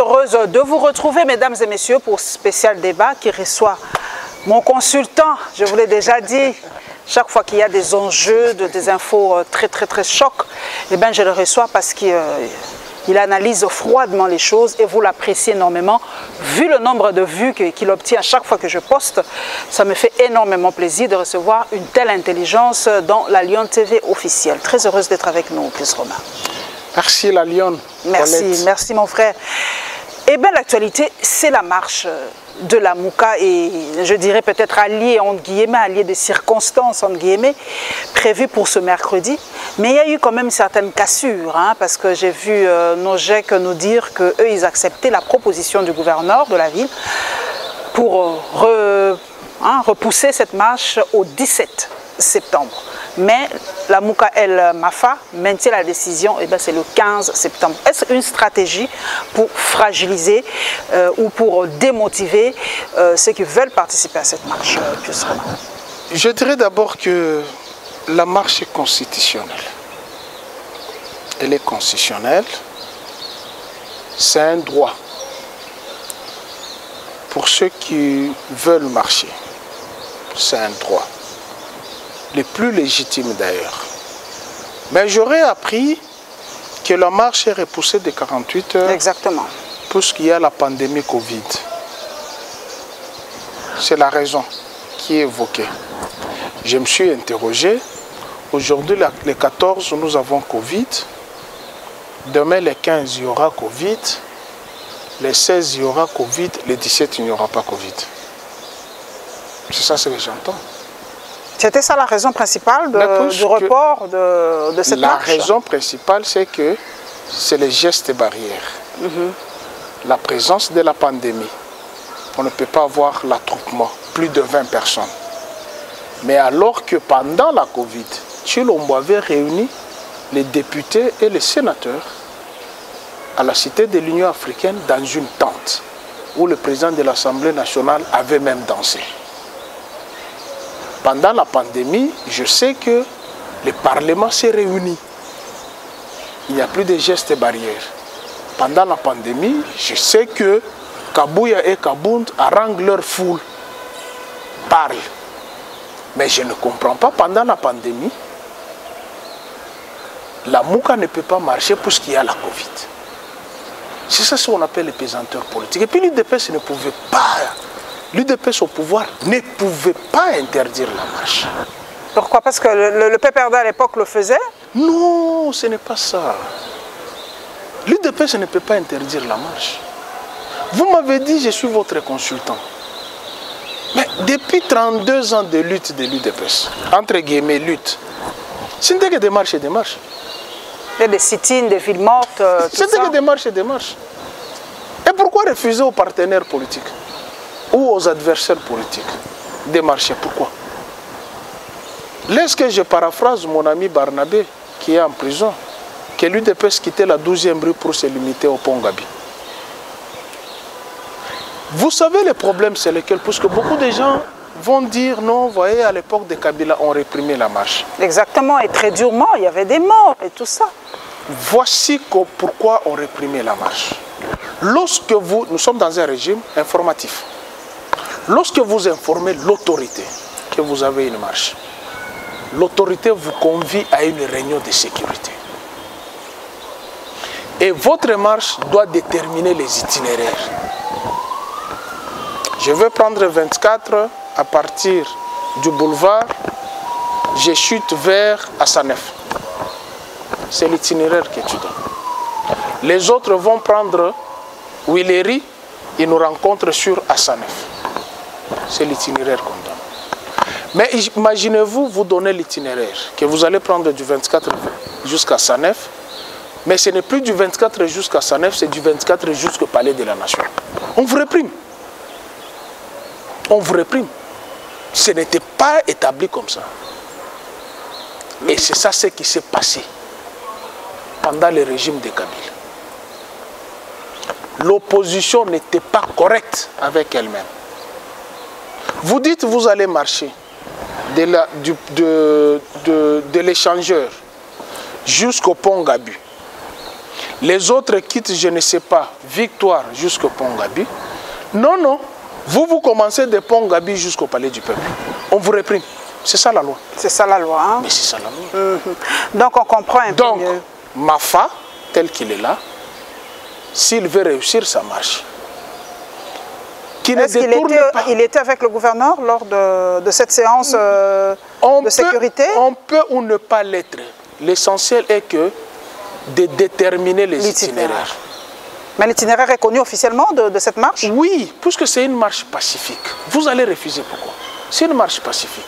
heureuse de vous retrouver, mesdames et messieurs, pour ce spécial débat qui reçoit mon consultant. Je vous l'ai déjà dit, chaque fois qu'il y a des enjeux, des infos très chocs, eh bien, je le reçois parce qu'il analyse froidement les choses et vous l'appréciez énormément. Vu le nombre de vues qu'il obtient à chaque fois que je poste, ça me fait énormément plaisir de recevoir une telle intelligence dans la Lyon TV officielle. Très heureuse d'être avec nous, Chris Romain. Merci la Lyon. Merci, merci mon frère. Eh bien, l'actualité, c'est la marche de la Mouka et je dirais peut-être allié, entre guillemets, allié de circonstances, entre guillemets, prévu pour ce mercredi. Mais il y a eu quand même certaines cassures, hein, parce que j'ai vu nos GEC nous dire qu'eux, ils acceptaient la proposition du gouverneur de la ville pour repousser cette marche au 17 septembre. Mais la Mouka El Mafa maintient la décision, et c'est le 15 septembre. Est-ce une stratégie pour fragiliser ou pour démotiver ceux qui veulent participer à cette marche? Je dirais d'abord que la marche est constitutionnelle. Elle est constitutionnelle. C'est un droit pour ceux qui veulent marcher. C'est un droit. Les plus légitimes d'ailleurs. Mais j'aurais appris que la marche est repoussée de 48 heures. Exactement. Puisqu'il y a la pandémie Covid. C'est la raison qui est évoquée. Je me suis interrogé. Aujourd'hui, le 14, nous avons Covid. Demain, le 15, il y aura Covid. Le 16, il y aura Covid. Le 17, il n'y aura pas Covid. C'est ça ce que j'entends. C'était ça la raison principale du report de cette marche? La raison principale, c'est que c'est les gestes barrières. La présence de la pandémie. On ne peut pas avoir l'attroupement, plus de 20 personnes. Mais alors que pendant la Covid, Tshilombo avait réuni les députés et les sénateurs à la Cité de l'Union africaine dans une tente où le président de l'Assemblée nationale avait même dansé. Pendant la pandémie, je sais que le Parlement s'est réuni. Il n'y a plus de gestes barrières. Pendant la pandémie, je sais que Kabouya et Kabound haranguent leur foule, parlent. Mais je ne comprends pas, pendant la pandémie, la Mouka ne peut pas marcher puisqu'il y a la Covid. C'est ça ce qu'on appelle les pesanteurs politiques. Et puis l'UDPS ne pouvait pas... L'UDPS au pouvoir ne pouvait pas interdire la marche. Pourquoi? Parce que le PPRD à l'époque le faisait? Non, ce n'est pas ça. L'UDPS ne peut pas interdire la marche. Vous m'avez dit, je suis votre consultant. Mais depuis 32 ans de lutte de l'UDPS, entre guillemets lutte, ce n'était que des marches et des marches. Il y a des sit-ins, des villes mortes, c'était que des marches et des marches. Et pourquoi refuser aux partenaires politiques ou aux adversaires politiques de marcher? Pourquoi? Lorsque je paraphrase mon ami Barnabé, qui est en prison, que l'UDPS quittait la 12e rue pour se limiter au pont Gabi. Vous savez le problème, c'est lequel? Parce que beaucoup de gens vont dire non, vous voyez, à l'époque de Kabila, on réprimait la marche. Exactement, et très durement, il y avait des morts et tout ça. Voici pourquoi on réprimait la marche. Lorsque nous sommes dans un régime informatif. Lorsque vous informez l'autorité que vous avez une marche, l'autorité vous convie à une réunion de sécurité. Et votre marche doit déterminer les itinéraires. Je vais prendre 24 à partir du boulevard, je chute vers Assanef. C'est l'itinéraire que tu donnes. Les autres vont prendre Willery, ils nous rencontrent sur Assanef. C'est l'itinéraire qu'on donne. Mais imaginez-vous, vous donnez l'itinéraire, que vous allez prendre du 24 jusqu'à Sanef, mais ce n'est plus du 24 jusqu'à Sanef, c'est du 24 jusqu'au Palais de la Nation. On vous réprime. On vous réprime. Ce n'était pas établi comme ça. Et c'est ça ce qui s'est passé pendant le régime de Kabila. L'opposition n'était pas correcte avec elle-même. Vous dites vous allez marcher de l'échangeur jusqu'au pont Gabu. Les autres quittent, je ne sais pas, Victoire jusqu'au Pont Gabi. Non, non. Vous commencez de Pont Gabi jusqu'au Palais du Peuple. On vous réprime. C'est ça la loi. C'est ça la loi. Hein? Mais c'est ça la loi. Donc on comprend un peu mieux. Donc, Mafa, tel qu'il est là, s'il veut réussir sa marche, est-ce qu'il était avec le gouverneur lors de cette séance de sécurité? On peut ou ne pas l'être. L'essentiel est que de déterminer les itinéraires. Mais l'itinéraire est connu officiellement de cette marche? Oui, puisque c'est une marche pacifique. Vous allez refuser pourquoi? C'est une marche pacifique.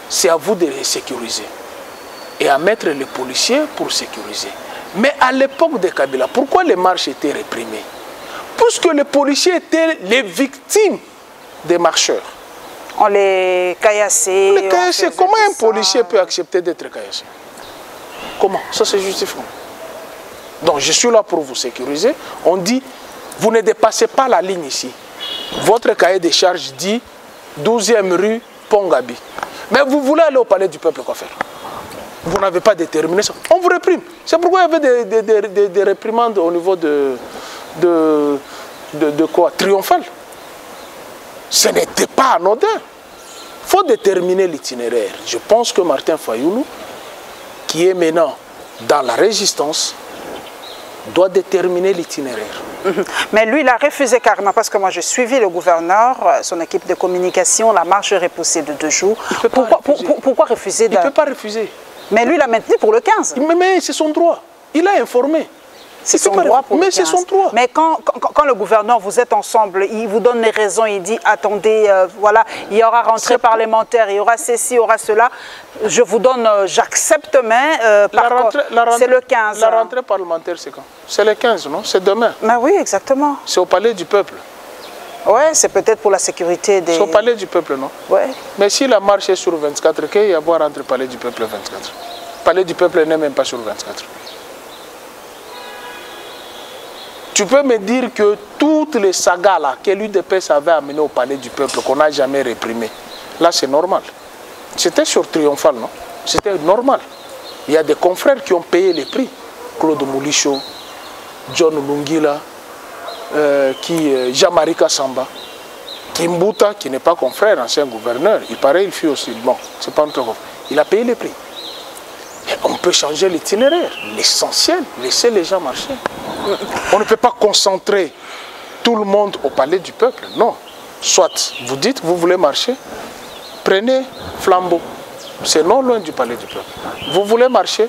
C'est à vous de les sécuriser et à mettre les policiers pour sécuriser. Mais à l'époque de Kabila, pourquoi les marches étaient réprimées? Puisque les policiers étaient les victimes des marcheurs. On les caillassait. Les caillassait. Comment un policier peut accepter d'être caillassé? Comment? Ça c'est justifié. Donc je suis là pour vous sécuriser. On dit, vous ne dépassez pas la ligne ici. Votre cahier de charges dit 12e rue Pont Gabi. Mais vous voulez aller au Palais du Peuple, quoi faire? Vous n'avez pas déterminé ça. On vous réprime. C'est pourquoi il y avait des réprimandes au niveau de quoi? Triomphal. Ce n'était pas anodin. Il faut déterminer l'itinéraire. Je pense que Martin Fayoulou, qui est maintenant dans la résistance, doit déterminer l'itinéraire. Mais lui, il a refusé carrément, parce que moi, j'ai suivi le gouverneur, son équipe de communication, la marche est repoussée de 2 jours. Pourquoi refuser? Il ne peut pas refuser. Mais lui, il a maintenu pour le 15. Mais c'est son droit. Il a informé. C'est son droit pour mais c'est son droit. Mais quand le gouverneur, vous êtes ensemble, il vous donne les raisons, il dit, attendez, voilà, il y aura rentrée parlementaire, il y aura ceci, il y aura cela. Je vous donne, j'accepte, mais c'est le 15. La rentrée parlementaire, c'est quand? C'est le 15, non? C'est demain. Mais oui, exactement. C'est au Palais du Peuple. Oui, c'est peut-être pour la sécurité des... C'est au Palais du Peuple, non? Oui. Mais si la marche est sur 24, qu'il y a à voir entre Palais du Peuple et 24? Palais du Peuple n'est même pas sur 24. Tu peux me dire que toutes les sagas là, que l'UDPS avait amenées au Palais du Peuple, qu'on n'a jamais réprimé, là c'est normal. C'était sur Triomphal, non? C'était normal. Il y a des confrères qui ont payé les prix. Claude Moulicho, John Lungila, Jean-Marie Kassamba, Kimbuta, qui n'est pas confrère, ancien gouverneur, il paraît il fut aussi. Bon, c'est pas notre confrère. Il a payé les prix. Et on peut changer l'itinéraire. L'essentiel, laisser les gens marcher. On ne peut pas concentrer tout le monde au Palais du Peuple, non. Soit vous dites, vous voulez marcher, prenez Flambeau. C'est non loin du Palais du Peuple. Vous voulez marcher,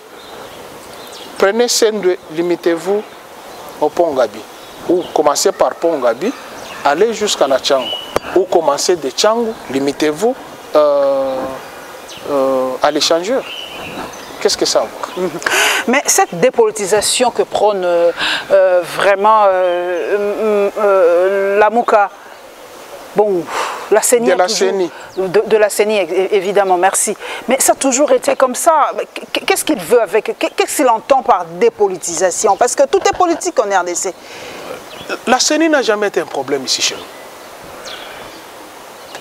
prenez Sendwe, limitez-vous au Pont Gabi. Ou commencez par Pont Gabi, allez jusqu'à la Tchangou. Ou commencez de Tchangou, limitez-vous à l'échangeur. Qu'est-ce que ça vaut? Mais cette dépolitisation que prône vraiment la Mouka, bon, la CENI, de la CENI, évidemment, merci. Mais ça a toujours été comme ça. Qu'est-ce qu'il veut avec, qu'est-ce qu'il entend par dépolitisation? Parce que tout est politique en RDC. La CENI n'a jamais été un problème ici chez nous.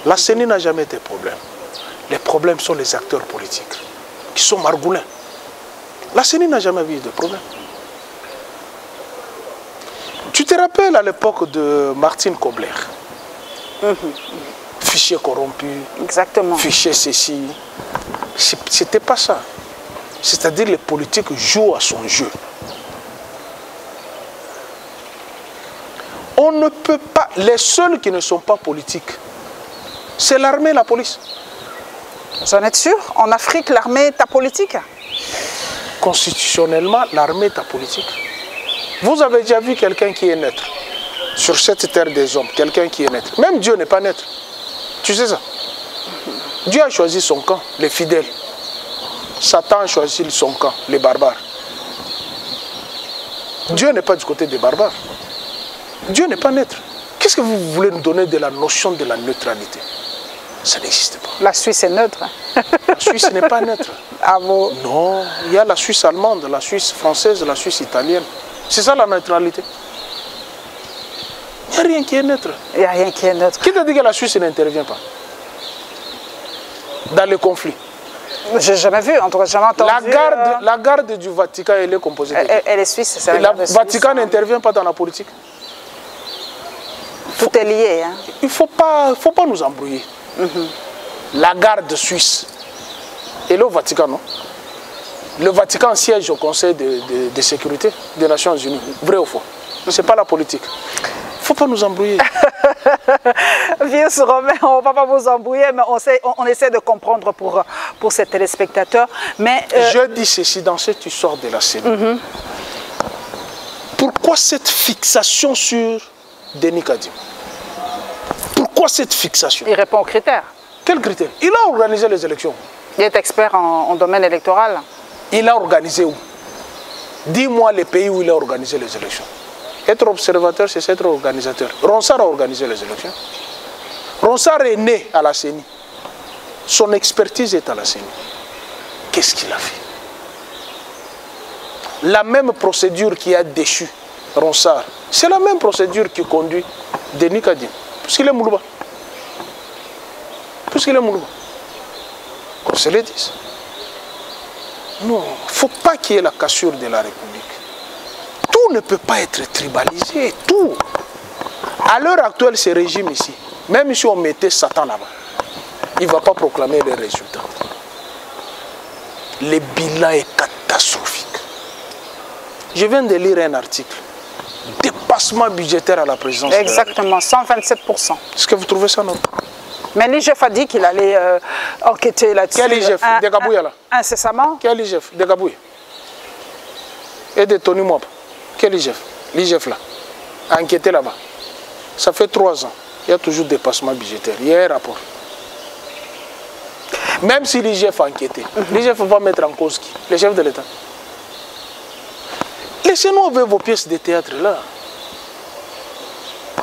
La CENI n'a jamais été un problème. Les problèmes sont les acteurs politiques, qui sont margoulins. La CENI n'a jamais eu de problème. Tu te rappelles à l'époque de Martine Kobler, fichier corrompu, exactement. Fichier ceci, c'était pas ça. C'est-à-dire les politiques jouent à son jeu. On ne peut pas, les seuls qui ne sont pas politiques, c'est l'armée et la police. Vous en êtes sûr? En Afrique, l'armée est apolitique? Constitutionnellement, l'armée est apolitique. Vous avez déjà vu quelqu'un qui est neutre sur cette terre des hommes, quelqu'un qui est neutre. Même Dieu n'est pas neutre. Tu sais ça? Dieu a choisi son camp, les fidèles. Satan a choisi son camp, les barbares. Dieu n'est pas du côté des barbares. Dieu n'est pas neutre. Qu'est-ce que vous voulez nous donner de la notion de la neutralité? Ça n'existe pas. La Suisse est neutre. La Suisse n'est pas neutre. Ah bon? Non, il y a la Suisse allemande, la Suisse française, la Suisse italienne. C'est ça la neutralité. Il n'y a rien qui est neutre. Il n'y a rien qui est neutre. Qui te dit que la Suisse n'intervient pas dans les conflits? J'ai jamais vu, en tout cas, jamais entendu. La garde du Vatican, elle est composée de... Elle est suisse, c'est Le Vatican n'intervient pas dans la politique. Tout est lié. Hein. Il ne faut pas nous embrouiller. La garde suisse, elle est au Vatican, non? Le Vatican siège au Conseil de sécurité des Nations Unies. Vrai ou faux? Ce n'est pas la politique. Il ne faut pas nous embrouiller. Vieux Romain, on ne va pas vous embrouiller, mais on essaie de comprendre pour ces téléspectateurs. Mais, je dis ceci dans cette histoire de la CENI. Pourquoi cette fixation sur Denis Kadima? Pourquoi cette fixation? Il répond aux critères. Quels critères? Il a organisé les élections. Il est expert en domaine électoral. Il a organisé où? Dis-moi les pays où il a organisé les élections. Être observateur, c'est être organisateur. Ronsard a organisé les élections. Ronsard est né à la CENI. Son expertise est à la CENI. Qu'est-ce qu'il a fait? La même procédure qui a déchu Ronsard, c'est la même procédure qui conduit Denis Kadima. Puisqu'il est Moulouba. Puisqu'il est Moulouba. Qu'on se le dise. Non, il ne faut pas qu'il y ait la cassure de la République. Tout ne peut pas être tribalisé, tout. À l'heure actuelle, ce régime ici, même si on mettait Satan là-bas, il ne va pas proclamer les résultats. Le bilan est catastrophique. Je viens de lire un article. Dépassement budgétaire à la présidence. Exactement, 127%. Est-ce que vous trouvez ça normal? Mais l'IGF a dit qu'il allait enquêter là-dessus. Quel IGF? De Gabouya là? Incessamment. Quel IGF? De Gabouya. Et de Tony Mob. Quel IGF? L'IGF là. A enquêté là-bas. Ça fait 3 ans. Il y a toujours dépassement budgétaire. Il y a un rapport. Même si l'IGF a enquêté, l'IGF va mettre en cause qui? Le chef de l'État. Laissez-nous avec vos pièces de théâtre là.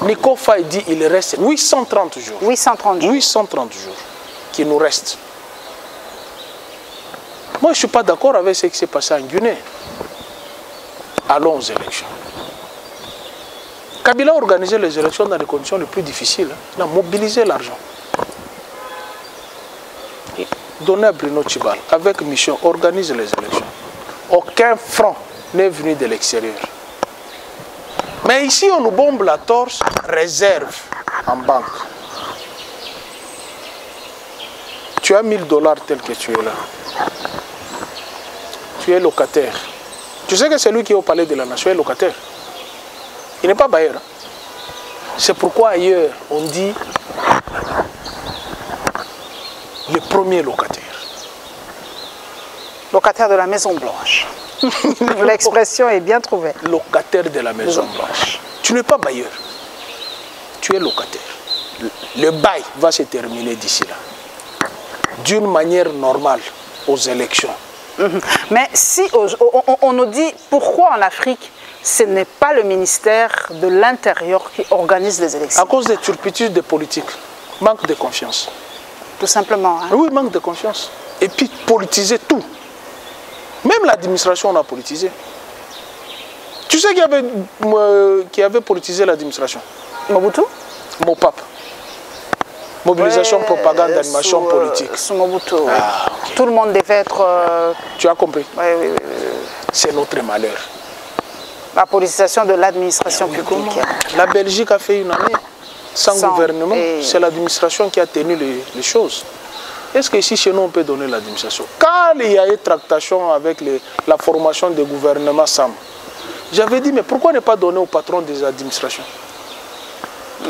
Nico Faye dit qu'il reste 830 jours. 830 jours. 830 jours qui nous restent. Moi, je ne suis pas d'accord avec ce qui s'est passé en Guinée. Allons aux élections. Kabila a organisé les élections dans les conditions les plus difficiles. Il a mobilisé l'argent. Donné à Bruno Tchibal, avec mission, organise les élections. Aucun franc n'est venu de l'extérieur. Mais ici, on nous bombe la torse, réserve en banque. Tu as 1000 $ tel que tu es là. Tu es locataire. Tu sais que celui qui est au palais de la nation est locataire. Il n'est pas bailleur. C'est pourquoi ailleurs, on dit le premier locataire. Locataire de la Maison Blanche. L'expression est bien trouvée. Locataire de la Maison Blanche. Tu n'es pas bailleur. Tu es locataire. Le bail va se terminer d'ici là. D'une manière normale aux élections. Mais si on nous dit pourquoi en Afrique, ce n'est pas le ministère de l'Intérieur qui organise les élections? À cause des turpitudes des politiques. Manque de confiance. Tout simplement. Hein? Oui, manque de confiance. Et puis politiser tout. Même l'administration, on a politisé. Tu sais qui avait politisé l'administration? Mobutu? Mopap. Mobilisation, propagande, animation politique. Sous Mobutu. Ah, okay. Tout le monde devait être... Tu as compris? Oui. C'est notre malheur. La politisation de l'administration publique. La Belgique a fait une année sans gouvernement. C'est l'administration qui a tenu les choses. Est-ce qu'ici, chez nous, on peut donner l'administration? Quand il y a eu tractation avec la formation des gouvernements SAM, j'avais dit, mais pourquoi ne pas donner au patron des administrations?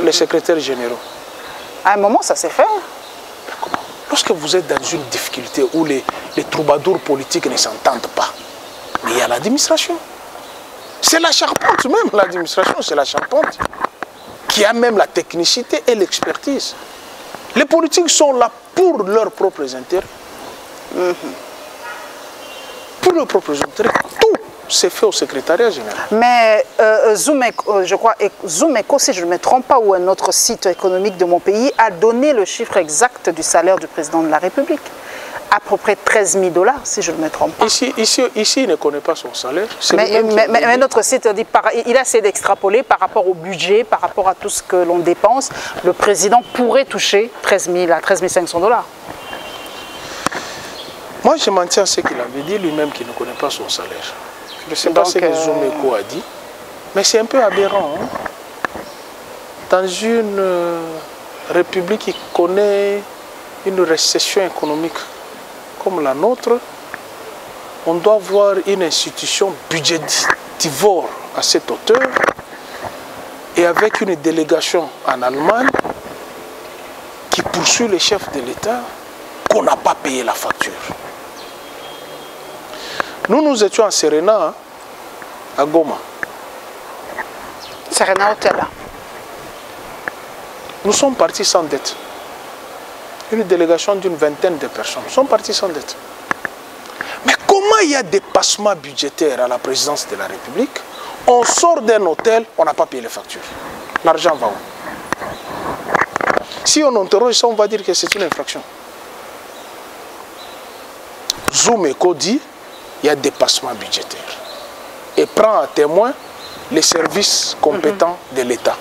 Les secrétaires généraux. À un moment, ça s'est fait. Mais comment? Lorsque vous êtes dans une difficulté où les troubadours politiques ne s'entendent pas, mais il y a l'administration. C'est la charpente même, l'administration, c'est la charpente qui a même la technicité et l'expertise. Les politiques sont là pour leurs propres intérêts. Pour leurs propres intérêts. Tout s'est fait au secrétariat général. Mais Zoomeko, je crois, Zoomeko, si je ne me trompe pas, ou un autre site économique de mon pays, a donné le chiffre exact du salaire du président de la République. À peu près 13 000 $, si je ne me trompe pas. Ici, il ne connaît pas son salaire. Mais notre site dit, il a essayé d'extrapoler par rapport au budget, par rapport à tout ce que l'on dépense. Le président pourrait toucher 13 000 à 13 500 $. Moi, je m'en tiens à ce qu'il avait dit lui-même, qui ne connaît pas son salaire. Je ne sais pas ce que Zoumeko a dit, mais c'est un peu aberrant. Hein? Dans une république qui connaît une récession économique comme la nôtre, on doit avoir une institution budgétivore à cette hauteur et avec une délégation en Allemagne qui poursuit les chefs de l'État qu'on n'a pas payé la facture. Nous étions à Serena, hein, à Goma. Serena Hotel. Nous sommes partis sans dette. Une délégation d'une vingtaine de personnes. Nous sommes partis sans dette. Mais comment il y a des passements budgétaires à la présidence de la République? On sort d'un hôtel, on n'a pas payé les factures. L'argent va où? Si on interroge ça, on va dire que c'est une infraction. Zoumeko dit il y a des passements budgétaires et prend à témoin les services compétents de l'État.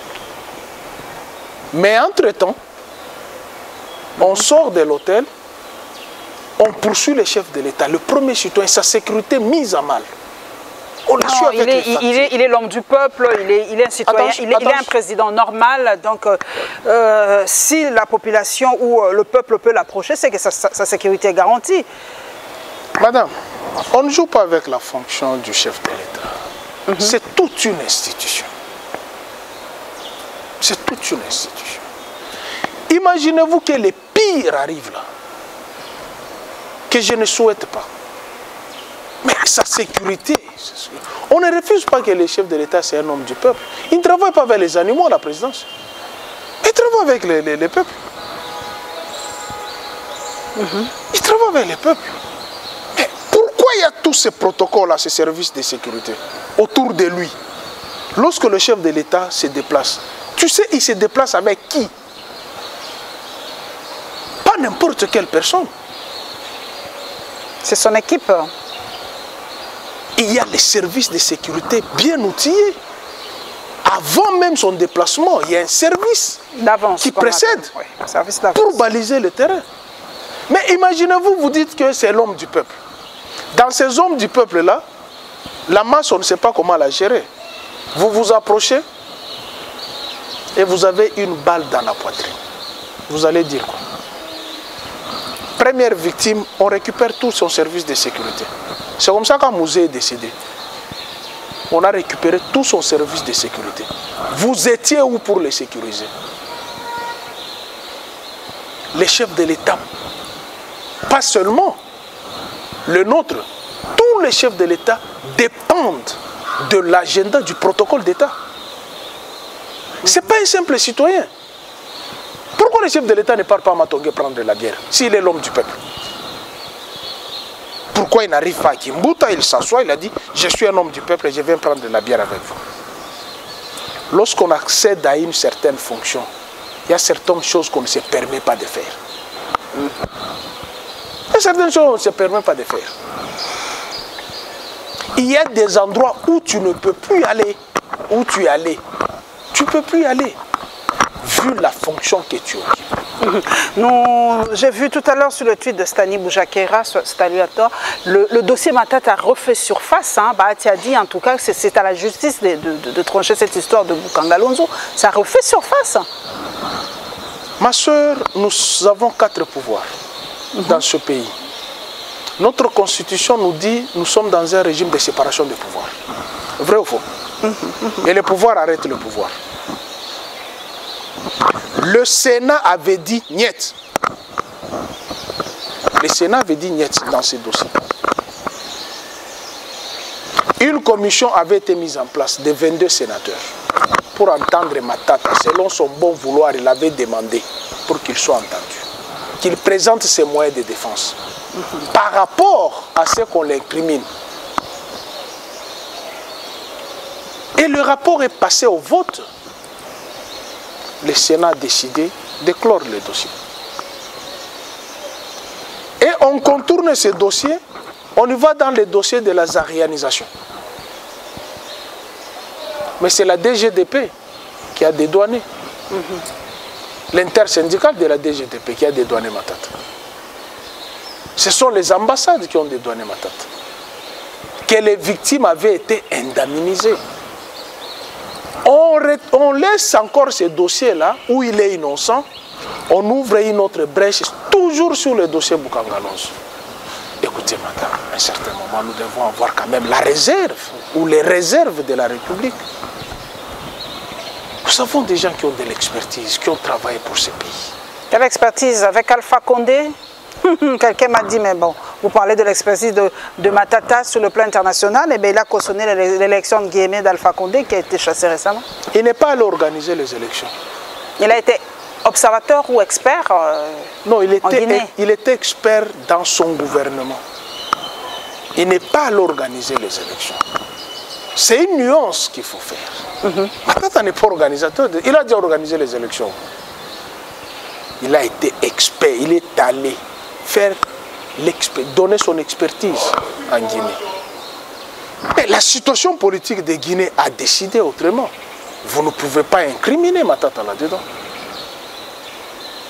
Mais entre-temps, on sort de l'hôtel, on poursuit les chefs de l'État, le premier citoyen, sa sécurité mise à mal. On le suit avec les factures. Il est l'homme du peuple, il est un citoyen, il est un président normal. Donc, si la population ou le peuple peut l'approcher, c'est que sa sécurité est garantie. Madame, on ne joue pas avec la fonction du chef de l'État. C'est toute une institution. C'est toute une institution. Imaginez-vous que les pires arrivent là, que je ne souhaite pas. Mais sa sécurité, on ne refuse pas que le chef de l'État c'est un homme du peuple. Il ne travaille pas avec les animaux à la présidence. Il travaille avec les peuples. Il travaille avec les peuples. Mais pourquoi il y a tous ces protocoles à ces services de sécurité autour de lui? Lorsque le chef de l'État se déplace, tu sais, il se déplace avec qui? Pas n'importe quelle personne. C'est son équipe. Il y a les services de sécurité bien outillés. Avant même son déplacement, il y a un service qui précède pour baliser le terrain. Mais imaginez-vous, vous dites que c'est l'homme du peuple. Dans ces hommes du peuple-là, la masse, on ne sait pas comment la gérer. Vous vous approchez et vous avez une balle dans la poitrine. Vous allez dire quoi? Première victime, on récupère tout son service de sécurité. C'est comme ça qu'un musée est décédé. On a récupéré tout son service de sécurité. Vous étiez où pour les sécuriser? Les chefs de l'État, pas seulement le nôtre, tous les chefs de l'État dépendent de l'agenda du protocole d'État. Ce n'est pas un simple citoyen. Pourquoi le chef de l'État ne part pas à Matongé prendre de la bière s'il est l'homme du peuple? Pourquoi il n'arrive pas à Kimbuta? Il s'assoit, il a dit je suis un homme du peuple et je viens prendre de la bière avec vous. Lorsqu'on accède à une certaine fonction, il y a certaines choses qu'on ne se permet pas de faire. Il y a certaines choses qu'on ne se permet pas de faire. Il y a des endroits où tu ne peux plus aller. Où tu es allé. Tu ne peux plus aller. Vu la fonction que tu occupes. J'ai vu tout à l'heure sur le tweet de Stani Boujakera, le dossier Matata a refait surface. Hein. Tu as dit en tout cas que c'est à la justice de trancher cette histoire de Boukangalonzo. Ça refait surface. Ma soeur, nous avons 4 pouvoirs dans ce pays. Notre constitution nous dit que nous sommes dans un régime de séparation des pouvoirs. Vrai ou faux? Et le pouvoir arrête le pouvoir. Le Sénat avait dit niet. Le Sénat avait dit niet dans ce dossier. Une commission avait été mise en place de 22 sénateurs pour entendre Matata. Selon son bon vouloir, il avait demandé pour qu'il soit entendu, qu'il présente ses moyens de défense par rapport à ce qu'on l'incrimine. Et le rapport est passé au vote. Le Sénat a décidé de clore le dossier. Et on contourne ce dossier, on y va dans le dossier de la zarianisation. Mais c'est la DGDP qui a dédouané. L'intersyndicale de la DGDP qui a dédouané Matata. Ce sont les ambassades qui ont dédouané Matata. Que les victimes avaient été indemnisées. On laisse encore ce dossier-là, où il est innocent, on ouvre une autre brèche, toujours sur le dossier Boukangalonzo. Écoutez, madame, à un certain moment, nous devons avoir quand même la réserve, ou les réserves de la République. Nous avons des gens qui ont de l'expertise, qui ont travaillé pour ce pays. Quelle expertise? Avec Alpha Condé? Quelqu'un m'a dit, mais bon, vous parlez de l'expertise de Matata sur le plan international, et bien il a cautionné l'élection de Guémé d'Alpha Condé qui a été chassé récemment. Il n'est pas allé organiser les élections. Il a été observateur ou expert non, il était expert dans son gouvernement. Il n'est pas allé organiser les élections. C'est une nuance qu'il faut faire. Matata n'est pas organisateur, il a déjà organisé les élections. Il a été expert, il est allé faire donner son expertise en Guinée. Mais la situation politique de Guinée a décidé autrement. Vous ne pouvez pas incriminer Matata là-dedans.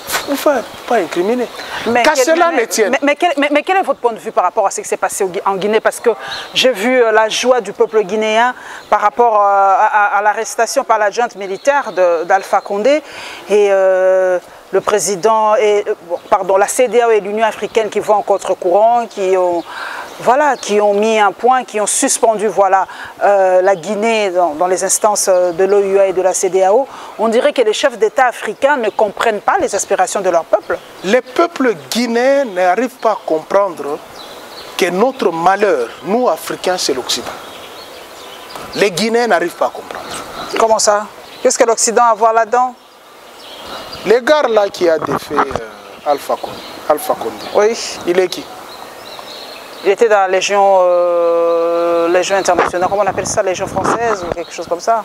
Vous ne pouvez pas incriminer. Mais quel est votre point de vue par rapport à ce qui s'est passé en Guinée? Parce que j'ai vu la joie du peuple guinéen par rapport à l'arrestation par la junte militaire d'Alpha Condé et le président, la CEDEAO et l'Union africaine qui vont en contre-courant, qui ont mis un point, qui ont suspendu la Guinée dans les instances de l'OUA et de la CEDEAO. On dirait que les chefs d'État africains ne comprennent pas les aspirations de leur peuple. Les peuples guinéens n'arrivent pas à comprendre que notre malheur, nous Africains, c'est l'Occident. Les Guinéens n'arrivent pas à comprendre. Comment ça? Qu'est-ce que l'Occident a à voir là-dedans? Le gars là qui a défait Alpha Condé, oui. Il est qui? Il était dans la Légion internationale, comment on appelle ça, Légion française ou quelque chose comme ça.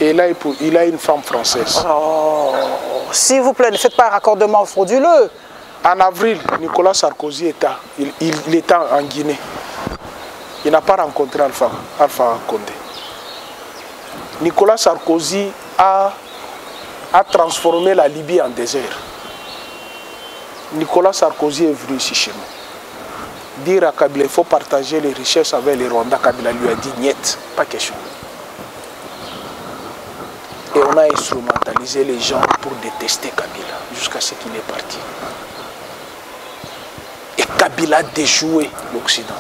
Et là, il a une femme française. Oh, s'il vous plaît, ne faites pas un raccordement frauduleux. En avril, Nicolas Sarkozy était en Guinée. Il n'a pas rencontré Alpha Condé. Nicolas Sarkozy a transformé la Libye en désert. Nicolas Sarkozy est venu ici chez nous. Dire à Kabila, il faut partager les richesses avec les Rwandais. Kabila lui a dit, niet, pas question. Et on a instrumentalisé les gens pour détester Kabila, jusqu'à ce qu'il est parti. Et Kabila a déjoué l'Occident.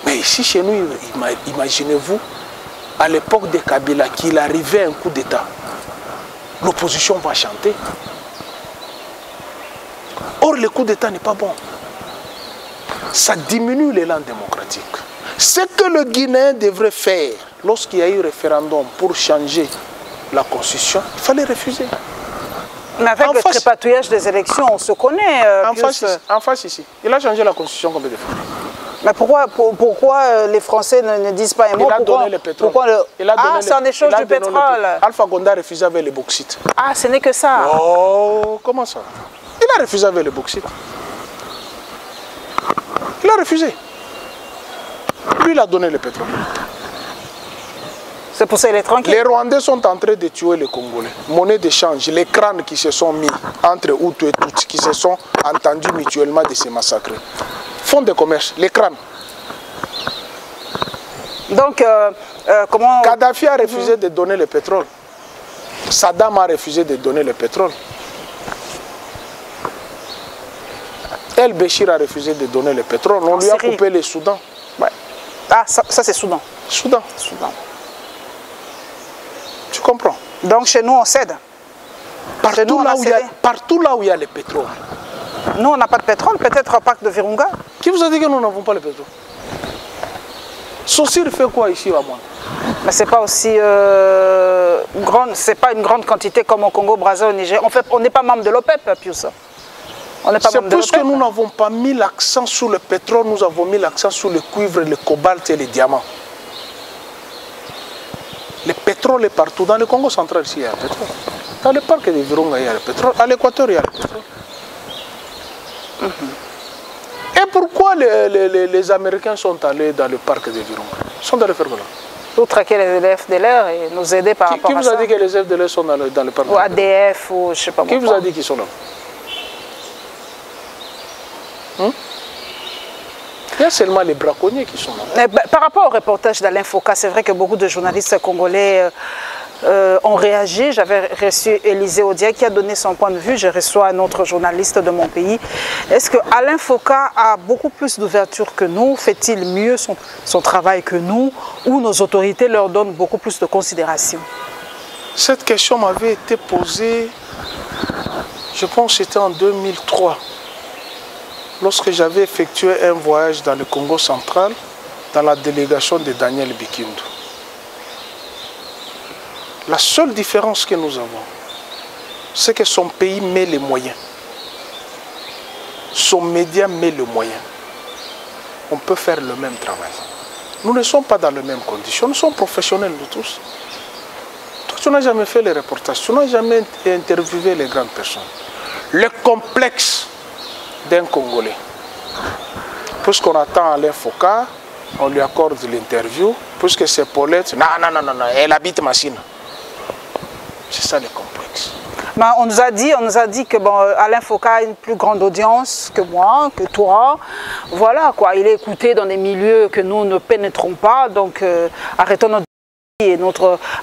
Mais ici, chez nous, imaginez-vous, à l'époque de Kabila, qu'il arrivait un coup d'État. L'opposition va chanter. Or, le coup d'État n'est pas bon. Ça diminue l'élan démocratique. Ce que le Guinéen devrait faire lorsqu'il y a eu référendum pour changer la constitution, il fallait refuser. Mais avec le trépatouillage des élections, on se connaît. En face ici. Il a changé la constitution combien de fois? Mais pourquoi les Français ne disent pas un mot? Il a donné le pétrole. C'est en échange du pétrole. Alpha Condé a refusé avec les bauxites. Ah, ce n'est que ça. Oh, comment ça? Il a refusé avec les bauxites. Il a refusé. Lui, il a donné le pétrole. C'est pour ça qu'il est tranquille. Les Rwandais sont en train de tuer les Congolais. Monnaie d'échange, les crânes qui se sont mis entre Hutu et Tutsi, qui se sont entendus mutuellement de se massacrer. Fonds de commerce, les crânes. Donc, comment... Kadhafi a refusé de donner le pétrole. Saddam a refusé de donner le pétrole. El Béchir a refusé de donner le pétrole. On lui a coupé le Soudan. Ouais. Ah, ça c'est Soudan. Soudan. Tu comprends? Donc chez nous, on cède. Partout là où il y a le pétrole. Nous, on n'a pas de pétrole, peut-être au parc de Virunga. Qui vous a dit que nous n'avons pas le pétrole? Saucir fait quoi ici à moi? Mais c'est pas aussi c'est pas une grande quantité comme au Congo, Brazza, au Niger. On n'est pas membre de l'OPEP, Pius. C'est plus que nous n'avons pas mis l'accent sur le pétrole, nous avons mis l'accent sur le cuivre, le cobalt et les diamants. Le pétrole est partout. Dans le Congo central, ici, il y a le pétrole. Dans le parc de Virunga, il y a le pétrole. À l'Équateur, il y a le pétrole. Et pourquoi les Américains sont allés dans le parc de Virunga? Ils sont allés faire quoi là? Pour traquer les FDLR et nous aider par rapport à ça. Qui vous a dit que les FDLR sont dans le parc? Ou ADF ou je sais pas. Qui vous a dit qu'ils sont là? Il y a seulement les braconniers qui sont là. Par rapport au reportage d'Alain Foka, c'est vrai que beaucoup de journalistes congolais ont réagi. J'avais reçu Élisée Odia qui a donné son point de vue. Je reçois un autre journaliste de mon pays. Est-ce que Alain Foka a beaucoup plus d'ouverture que nous? Fait-il mieux son travail que nous? Ou nos autorités leur donnent beaucoup plus de considération? Cette question m'avait été posée, je pense que c'était en 2003. Lorsque j'avais effectué un voyage dans le Congo central, dans la délégation de Daniel Bikindu. La seule différence que nous avons, c'est que son pays met les moyens. Son média met le moyen. On peut faire le même travail. Nous ne sommes pas dans les mêmes conditions, nous sommes professionnels nous tous. Toi, tu n'as jamais fait les reportages, tu n'as jamais interviewé les grandes personnes. Le complexe d'un Congolais. Puisqu'on attend Alain Foka, on lui accorde l'interview, puisque c'est Paulette, non, elle habite Massina. C'est ça le complexe. Ben, on nous a dit que bon, Alain Foka a une plus grande audience que moi, que toi. Voilà quoi, il est écouté dans des milieux que nous ne pénétrons pas, donc arrêtons notre et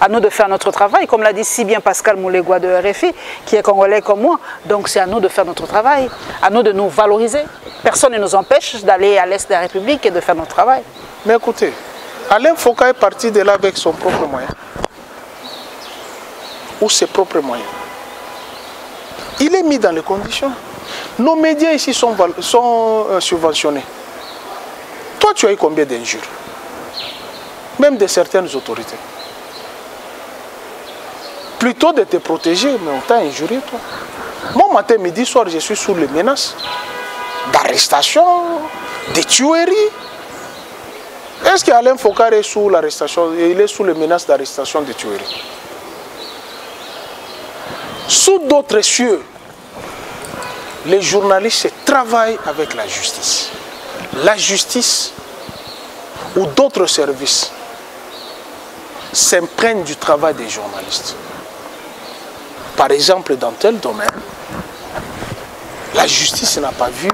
à nous de faire notre travail, comme l'a dit si bien Pascal Moulegua de RFI, qui est congolais comme moi. Donc c'est à nous de faire notre travail, à nous de nous valoriser. Personne ne nous empêche d'aller à l'est de la République et de faire notre travail. Mais écoutez, Alain Foka est parti de là avec son propre moyen. Ou ses propres moyens. Il est mis dans les conditions. Nos médias ici sont subventionnés. Toi, tu as eu combien d'injures? Même de certaines autorités. Plutôt de te protéger, mais on t'a injurié, toi. Moi, matin, midi, soir, je suis sous les menaces d'arrestation, de tueries. Est-ce qu'Alain Foka est sous l'arrestation? Il est sous les menaces d'arrestation, de tueries. Sous d'autres cieux, les journalistes travaillent avec la justice. La justice ou d'autres services s'imprègnent du travail des journalistes. Par exemple, dans tel domaine, la justice n'a pas vu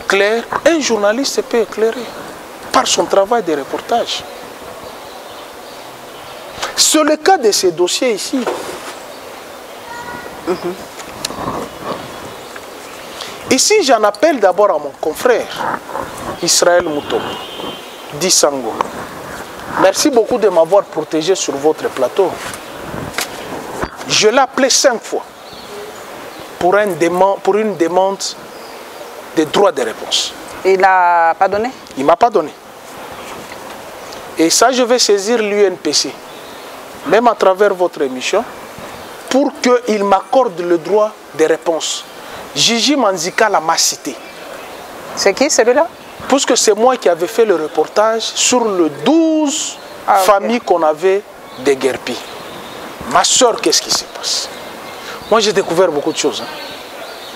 clair. Un journaliste peut éclairer par son travail de reportage. C'est le cas de ces dossiers ici. Ici, j'en appelle d'abord à mon confrère, Israël Moutombo, dit Sango. Merci beaucoup de m'avoir protégé sur votre plateau. Je l'ai appelé 5 fois pour une demande de droit de réponse. Il n'a pas donné? Il ne m'a pas donné. Et ça, je vais saisir l'UNPC, même à travers votre émission, pour qu'il m'accorde le droit de réponse. Gigi Manzika m'a cité. C'est qui celui-là? Puisque c'est moi qui avais fait le reportage sur le 12 familles qu'on avait déguerpies. Ma soeur, qu'est-ce qui se passe? Moi, j'ai découvert beaucoup de choses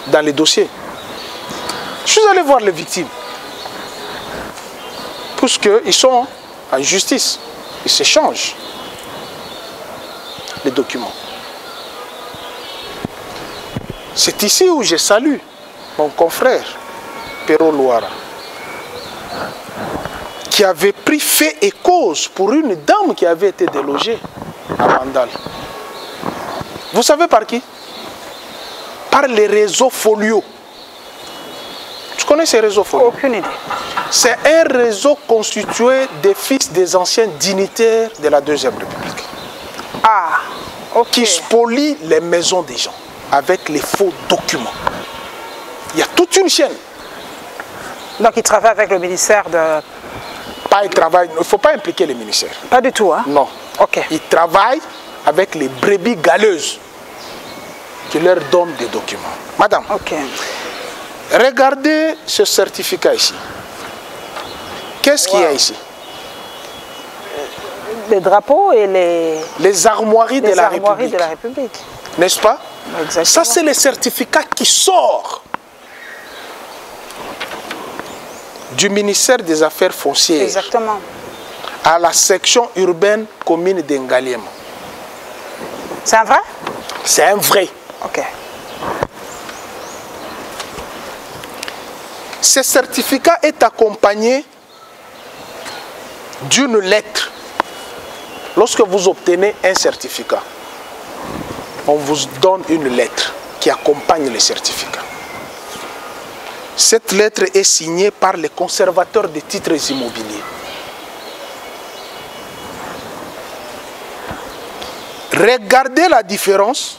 dans les dossiers. Je suis allé voir les victimes. Puisqu'ils sont en justice. Ils s'échangent les documents. C'est ici où je salue mon confrère, Pero Louara, qui avait pris fait et cause pour une dame qui avait été délogée à Mandal. Vous savez par qui? Par les réseaux Folio. Tu connais ces réseaux Folio? Aucune idée. C'est un réseau constitué des fils des anciens dignitaires de la Deuxième République. Ah, ok. Qui spolient les maisons des gens avec les faux documents. Il y a toute une chaîne. Donc il travaille avec le ministère de... Pas il travaille, il ne faut pas impliquer les ministères. Pas du tout, hein? Non. Ok. Il travaille avec les brebis galeuses qui leur donnent des documents. Madame, ok. Regardez ce certificat ici. Qu'est-ce qu'il y a ici? Les drapeaux et les armoiries de la République. N'est-ce pas? Exactement. Ça, c'est le certificat qui sort du ministère des Affaires foncières. Exactement. À la section urbaine commune d'Engaliem. C'est un vrai? C'est un vrai. Ok. Ce certificat est accompagné d'une lettre. Lorsque vous obtenez un certificat, on vous donne une lettre qui accompagne le certificat. Cette lettre est signée par les conservateurs des titres immobiliers. Regardez la différence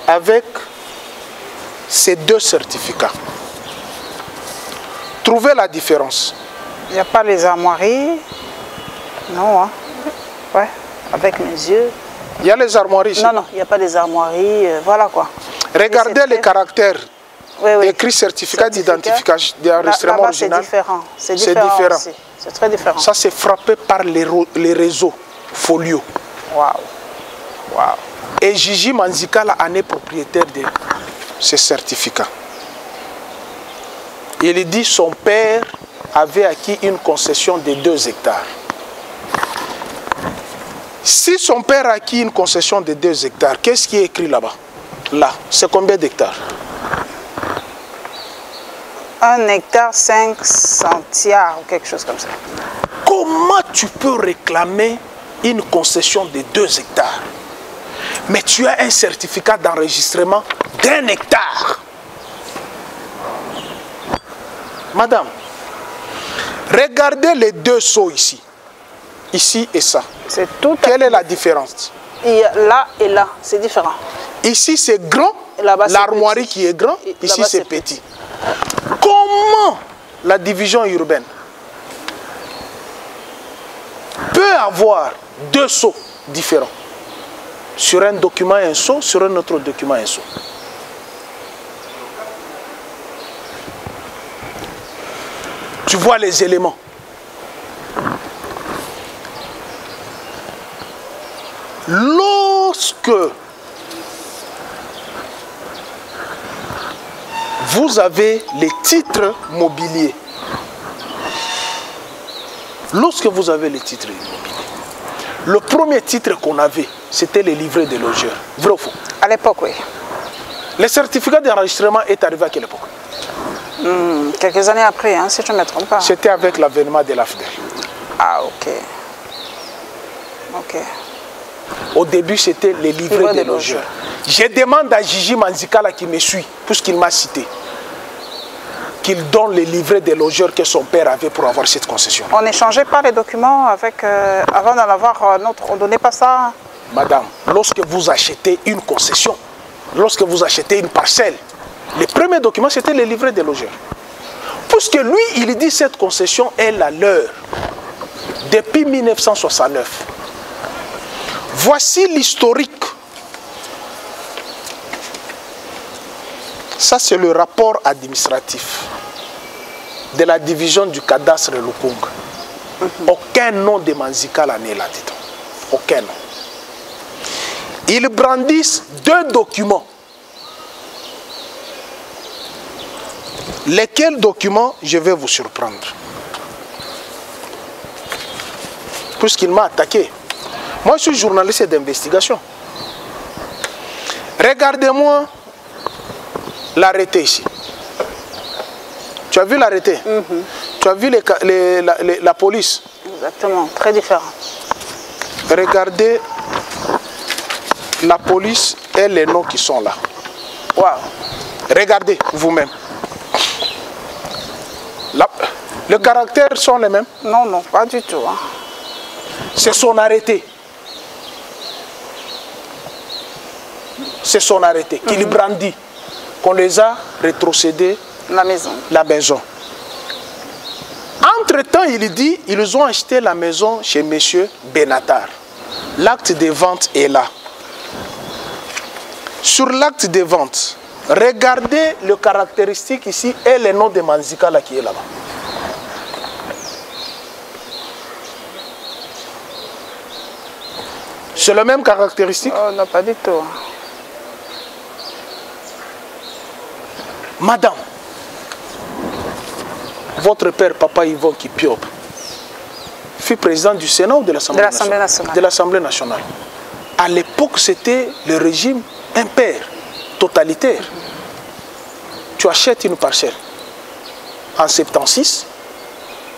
avec ces deux certificats. Trouvez la différence. Il n'y a pas les armoiries. Non, hein. Ouais, avec mes yeux. Il y a les armoiries ici. Non, non, il n'y a pas les armoiries. Voilà quoi. Regardez les caractères. Oui, oui. Écrit certificat d'identification d'enregistrement original. C'est différent. C'est très différent. Ça, c'est frappé par les réseaux Folio. Waouh. Waouh. Et Gigi Manzikala en est propriétaire de ce certificat. Il dit que son père avait acquis une concession de 2 hectares. Si son père a acquis une concession de 2 hectares, qu'est-ce qui est écrit là-bas? Là, c'est combien d'hectares? 1 hectare 5 centiares ou quelque chose comme ça. Comment tu peux réclamer une concession de 2 hectares? Mais tu as un certificat d'enregistrement d'1 hectare. Madame, regardez les 2 seaux ici. Ici et ça. Quelle est la différence? Il y a là et là, c'est différent. Ici c'est grand, l'armoirie qui est grand, ici c'est petit. Comment la division urbaine peut avoir 2 seaux différents? Sur un document un seau, sur un autre document un seau. Tu vois les éléments. Lorsque vous avez les titres mobiliers, le premier titre qu'on avait, c'était les livrets des logeurs. Vrai ou faux? À l'époque, oui. Le certificat d'enregistrement est arrivé à quelle époque? Quelques années après, hein, si je ne me trompe pas. C'était avec l'avènement de l'AFDEL. Ah, ok. Ok. Au début, c'était les livrets des logeurs. Je demande à Gigi Manzikala qui me suit, puisqu'il m'a cité, qu'il donne les livrets des logeurs que son père avait pour avoir cette concession. On n'échangeait pas les documents avec, avant d'en avoir un autre, on ne donnait pas ça? Madame, lorsque vous achetez une concession, lorsque vous achetez une parcelle, les premiers documents, c'était les livrets des logeurs. Puisque lui, il dit que cette concession est la leur depuis 1969. Voici l'historique. Ça, c'est le rapport administratif de la division du cadastre Lukung. Aucun nom de Manzikala n'est là-dedans. Aucun nom. Ils brandissent 2 documents. Lesquels documents, je vais vous surprendre. Puisqu'il m'a attaqué. Moi, je suis journaliste d'investigation. Regardez-moi l'arrêté ici. Tu as vu l'arrêté? Tu as vu la police? Exactement, très différent. Regardez la police et les noms qui sont là. Waouh. Regardez vous-même. Les caractères sont les mêmes? Non, non, pas du tout. Hein. C'est son arrêté. C'est son arrêté qu'il brandit. Qu'on les a rétrocédés la maison. Entre-temps, il dit ils ont acheté la maison chez M. Benatar. L'acte de vente est là. Sur l'acte de vente, regardez le caractéristique ici et le nom de Manzikala qui est là-bas. C'est le même caractéristique? Oh, non, pas du tout. Madame, votre père, papa Yvon Kipiop, fut président du Sénat ou de l'Assemblée nationale? De l'Assemblée nationale. À l'époque, c'était le régime impair, totalitaire. Tu achètes une parcelle. en 76,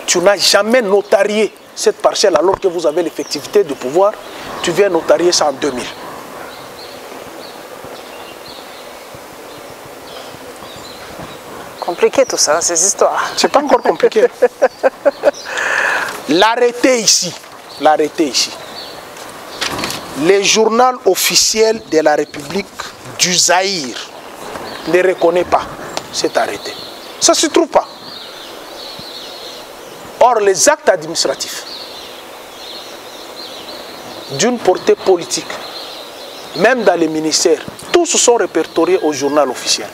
tu n'as jamais notarié cette parcelle alors que vous avez l'effectivité de pouvoir, tu viens notarier ça en 2000. Compliqué tout ça, ces histoires. C'est pas encore compliqué. L'arrêté ici, le journal officiel de la République du Zaïre ne reconnaît pas cet arrêté. Ça ne se trouve pas. Or, les actes administratifs d'une portée politique, même dans les ministères, tous sont répertoriés au journal officiel.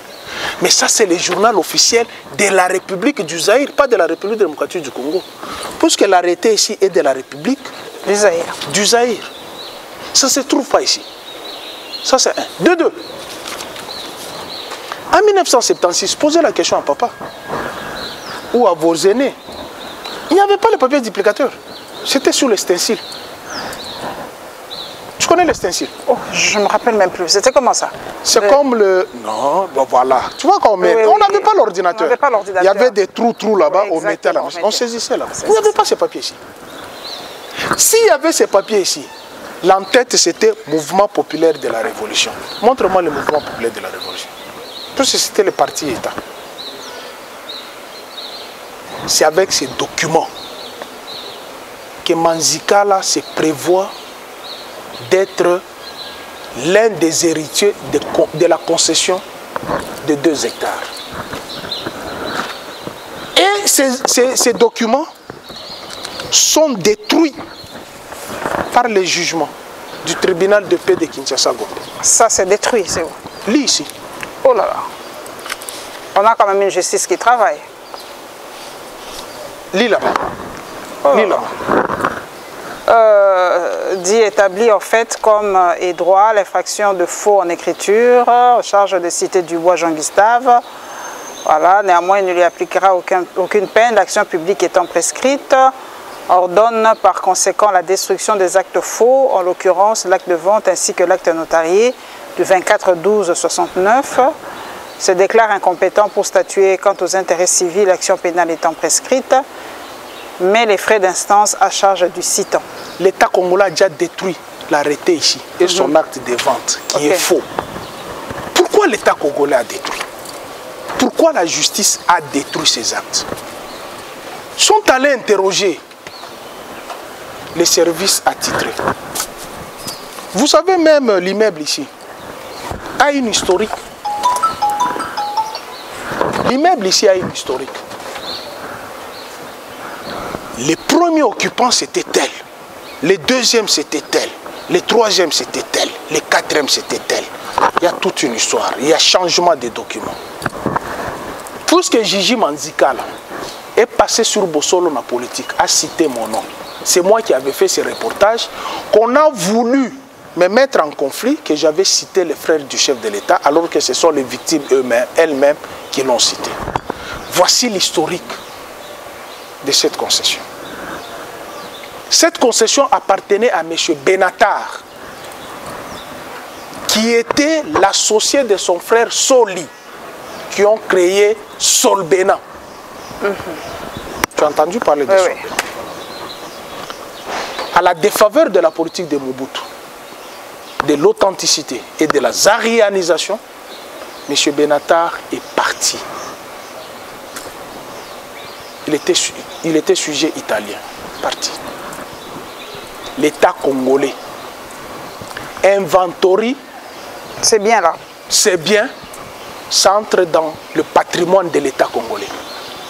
Mais ça, c'est le journal officiel de la République du Zaïre, pas de la République démocratique du Congo. Puisque l'arrêté ici est de la République du Zaïre. Ça ne se trouve pas ici. Ça, c'est un. De deux. En 1976, posez la question à papa ou à vos aînés. Il n'y avait pas le papier duplicateur. C'était sur le stencil. Tu connais le stencil? Oh, je ne me rappelle même plus. C'était comment ça? C'est comme le... Non, ben voilà. Tu vois quand on met... on n'avait pas l'ordinateur. Il y avait des trous là-bas, on mettait la machine. On saisissait là. Il n'y avait pas ces papiers ici. S'il y avait ces papiers ici, l'entête c'était Mouvement populaire de la Révolution. Montre-moi le Mouvement populaire de la Révolution. Tout ça c'était le parti État. C'est avec ces documents que Manzikala se prévoit d'être l'un des héritiers de la concession de 2 hectares. Et ces documents sont détruits par les jugements du tribunal de paix de Kinshasa-Gombe. Ça, c'est détruit, c'est où? Lis ici. Oh là là. On a quand même une justice qui travaille. Lis là-bas. Oh. Lis là-bas. Dit établi en fait comme et droit l'infraction de faux en écriture, charge de citer Dubois Jean-Gustave. Voilà, néanmoins il ne lui appliquera aucune peine, l'action publique étant prescrite, ordonne par conséquent la destruction des actes faux, en l'occurrence l'acte de vente ainsi que l'acte notarié du 24/12/69, se déclare incompétent pour statuer quant aux intérêts civils, l'action pénale étant prescrite, mais les frais d'instance à charge du citant. L'État congolais a déjà détruit l'arrêté ici et son acte de vente qui est faux. Pourquoi l'État congolais a détruit? Pourquoi la justice a détruit ces actes? Ils sont allés interroger les services attitrés. Vous savez, même l'immeuble ici a une historique. L'immeuble ici a une historique. Les premiers occupants c'était tel, les deuxièmes c'était tel, les troisièmes c'était tel, les quatrièmes c'était tel. Il y a toute une histoire, il y a changement des documents. Puisque Gigi Manzikala est passé sur Bossolo na politique, a cité mon nom. C'est moi qui avais fait ce reportage, qu'on a voulu me mettre en conflit, que j'avais cité les frères du chef de l'État, alors que ce sont les victimes elles-mêmes qui l'ont cité. Voici l'historique de cette concession. Cette concession appartenait à M. Benatar, qui était l'associé de son frère Soli, qui ont créé Solbena. Tu as entendu parler de Solbena? À la défaveur de la politique de Mobutu, de l'authenticité et de la zarianisation, M. Benatar est parti. Il était sujet italien, parti. L'État congolais inventorie. C'est bien là. C'est bien, ça entre dans le patrimoine de l'État congolais.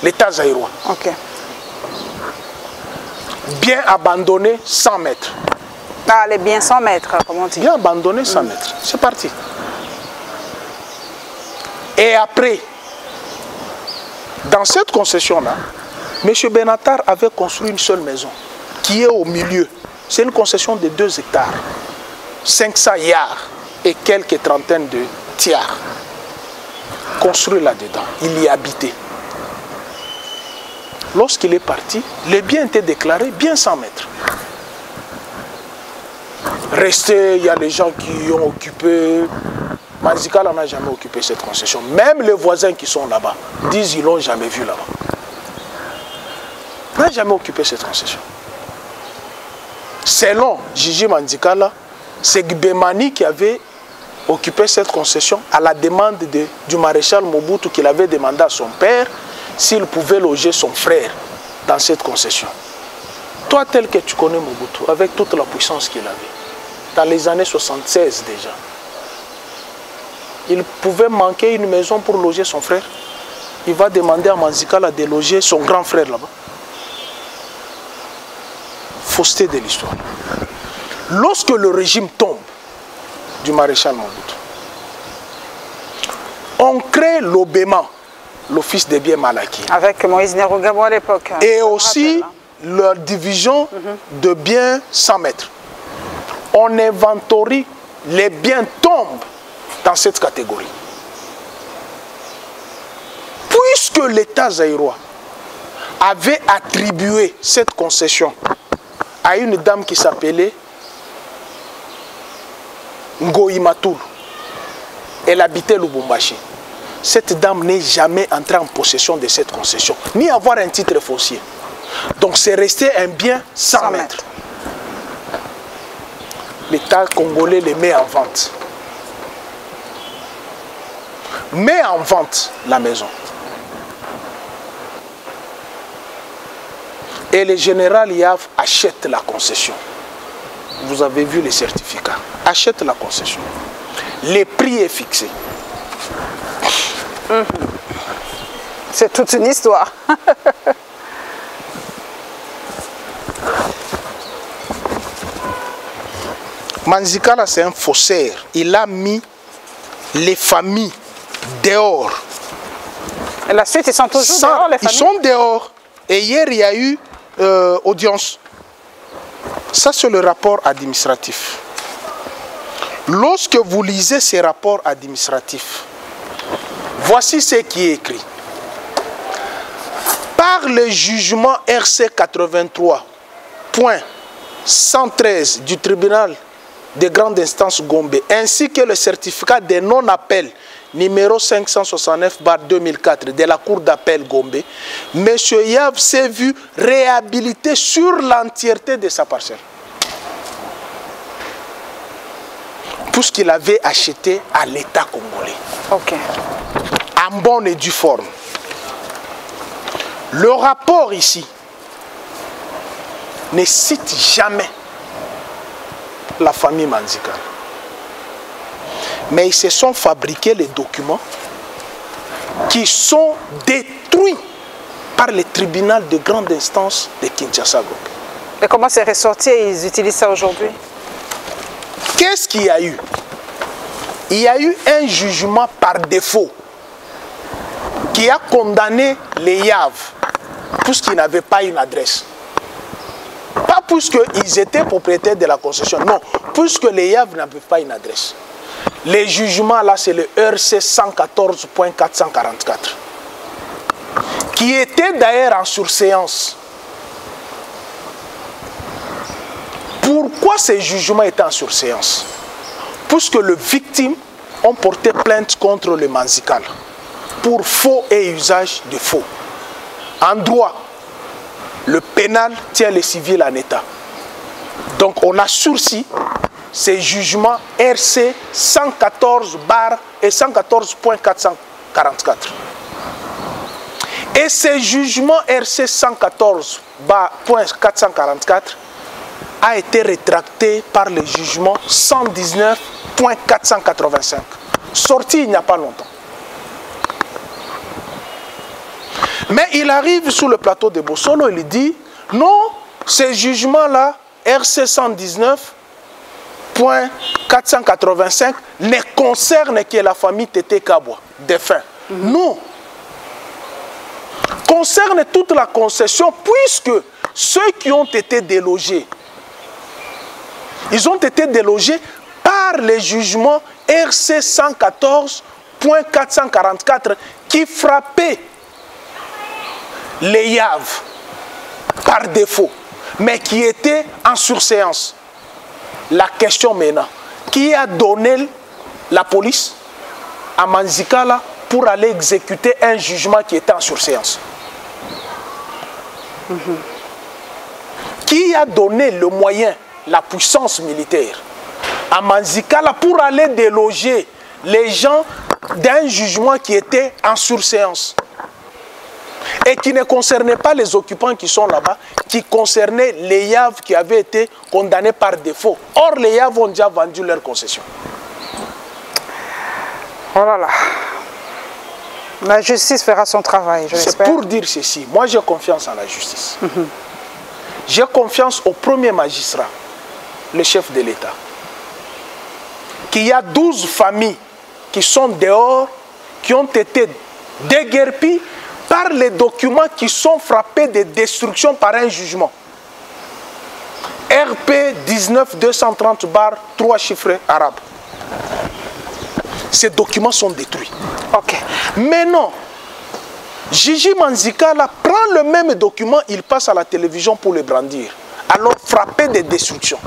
L'État zaïrois. Ok. Bien abandonné 100 mètres. Ah, les biens 100 mètres, comment on dit? Bien abandonné 100 mètres. C'est parti. Et après, dans cette concession-là, M. Benatar avait construit une seule maison qui est au milieu. C'est une concession de 2 hectares, 500 yards et quelques trentaines de tiers. Construit là-dedans, il y habitait. Lorsqu'il est parti, les biens étaient déclarés bien 100 mètres. Resté, il y a les gens qui ont occupé. Manzikala n'a jamais occupé cette concession. Même les voisins qui sont là-bas disent qu'ils ne l'ont jamais vu là-bas. n'a jamais occupé cette concession. Selon Gigi Manzikala, c'est Gbemani qui avait occupé cette concession à la demande du maréchal Mobutu, qu'il avait demandé à son père s'il pouvait loger son frère dans cette concession. Toi, tel que tu connais Mobutu, avec toute la puissance qu'il avait, dans les années 76 déjà, il pouvait manquer une maison pour loger son frère. Il va demander à Manzikala de loger son grand frère là-bas. Fausseté de l'histoire. Lorsque le régime tombe du maréchal Mobutu, on crée l'OBEMA, l'Office des biens mal acquis. Avec Moïse Nerugabo à l'époque. Et aussi la division de biens sans maître. On inventorie, les biens tombent dans cette catégorie. Puisque l'État zaïrois avait attribué cette concession à une dame qui s'appelait Ngoï Matoul, elle habitait Lubumbashi. Cette dame n'est jamais entrée en possession de cette concession, ni avoir un titre foncier. Donc c'est resté un bien sans maître. L'État congolais les met en vente. Met en vente la maison. Et le général Yav achète la concession. Vous avez vu les certificats. Achète la concession. Le prix est fixé. C'est toute une histoire. Manzikala, c'est un faussaire. Il a mis les familles dehors. Et la suite, ils sont toujours dehors, les familles? Ils sont dehors. Et hier, il y a eu audience. Ça, c'est le rapport administratif. Lorsque vous lisez ces rapports administratifs, voici ce qui est écrit. Par le jugement RC 83.113 du tribunal de grande instance Gombe, ainsi que le certificat de non-appel numéro 569/2004 de la cour d'appel Gombe, M. Yav s'est vu réhabilité sur l'entièreté de sa parcelle. Puisqu'il avait acheté à l'État congolais. Ok. En bonne et due forme. Le rapport ici ne cite jamais la famille Manzikala. Mais ils se sont fabriqués les documents qui sont détruits par le tribunal de grande instance de Kinshasa. Et comment c'est ressorti et ils utilisent ça aujourd'hui? Qu'est-ce qu'il y a eu? Il y a eu un jugement par défaut qui a condamné les Yav puisqu'ils n'avaient pas une adresse. Pas puisqu'ils étaient propriétaires de la concession, non, puisque les Yav n'avaient pas une adresse. Les jugements là, c'est le RC 114.444 qui était d'ailleurs en surséance. Pourquoi ces jugements étaient en surséance? Puisque les victimes ont porté plainte contre le Manzikala pour faux et usage de faux. En droit, le pénal tient le civil en état. Donc on a sursis ces jugements RC 114 et 114.444. Et ces jugements RC 114.444 a été rétracté par le jugement 119.485, sorti il n'y a pas longtemps. Mais il arrive sur le plateau de Bossolo, il dit non, ces jugements-là, RC 119.485, ne concernent que la famille Tété Kabwa, défunt. Non. Concerne toute la concession, puisque ceux qui ont été délogés, ils ont été délogés par les jugements RC 114.444 qui frappaient les Yav par défaut, mais qui étaient en surséance. La question maintenant, qui a donné la police à Manzikala pour aller exécuter un jugement qui était en surséance? Qui a donné le moyen, la puissance militaire à Manzikala pour aller déloger les gens d'un jugement qui était en surséance et qui ne concernait pas les occupants qui sont là-bas, qui concernait les Yaves qui avaient été condamnés par défaut. Or, les Yaves ont déjà vendu leur concession. Oh là là. La justice fera son travail, je l'espère. C'est pour dire ceci. Moi, j'ai confiance en la justice. J'ai confiance au premier magistrat, le chef de l'État. Qu'il y a 12 familles qui sont dehors, qui ont été déguerpies par les documents qui sont frappés de destruction par un jugement. RP 19-230-3 chiffres arabes. Ces documents sont détruits. Ok. Mais non, Gigi Manzikala prend le même document, il passe à la télévision pour le brandir. Alors frappé de destruction.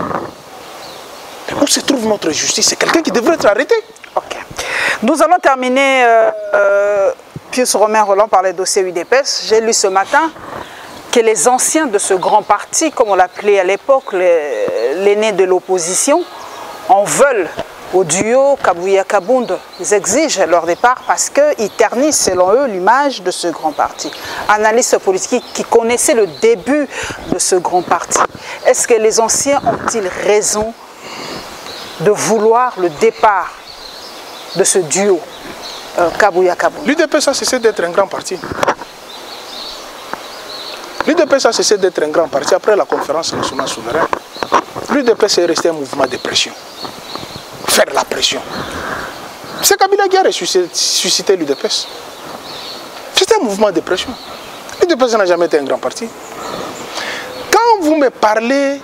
Mais où se trouve notre justice? C'est quelqu'un qui devrait être arrêté. Ok. Nous allons terminer, Pius Romain Roland, par les dossiers UDPS. J'ai lu ce matin que les anciens de ce grand parti, comme on l'appelait à l'époque, l'aîné de l'opposition, en veulent au duo Kabuya-Kabound. Ils exigent leur départ parce qu'ils ternissent, selon eux, l'image de ce grand parti. Analystes politiques qui connaissaient le début de ce grand parti. Est-ce que les anciens ont-ils raison de vouloir le départ de ce duo Kabuya-Kabound? L'UDPS a cessé d'être un grand parti. L'UDPS a cessé d'être un grand parti après la conférence nationale souveraine. L'UDPS est resté un mouvement de pression. Faire la pression. C'est Kabila qui a ressuscité l'UDPS. C'était un mouvement de pression. L'UDPS n'a jamais été un grand parti. Quand vous me parlez...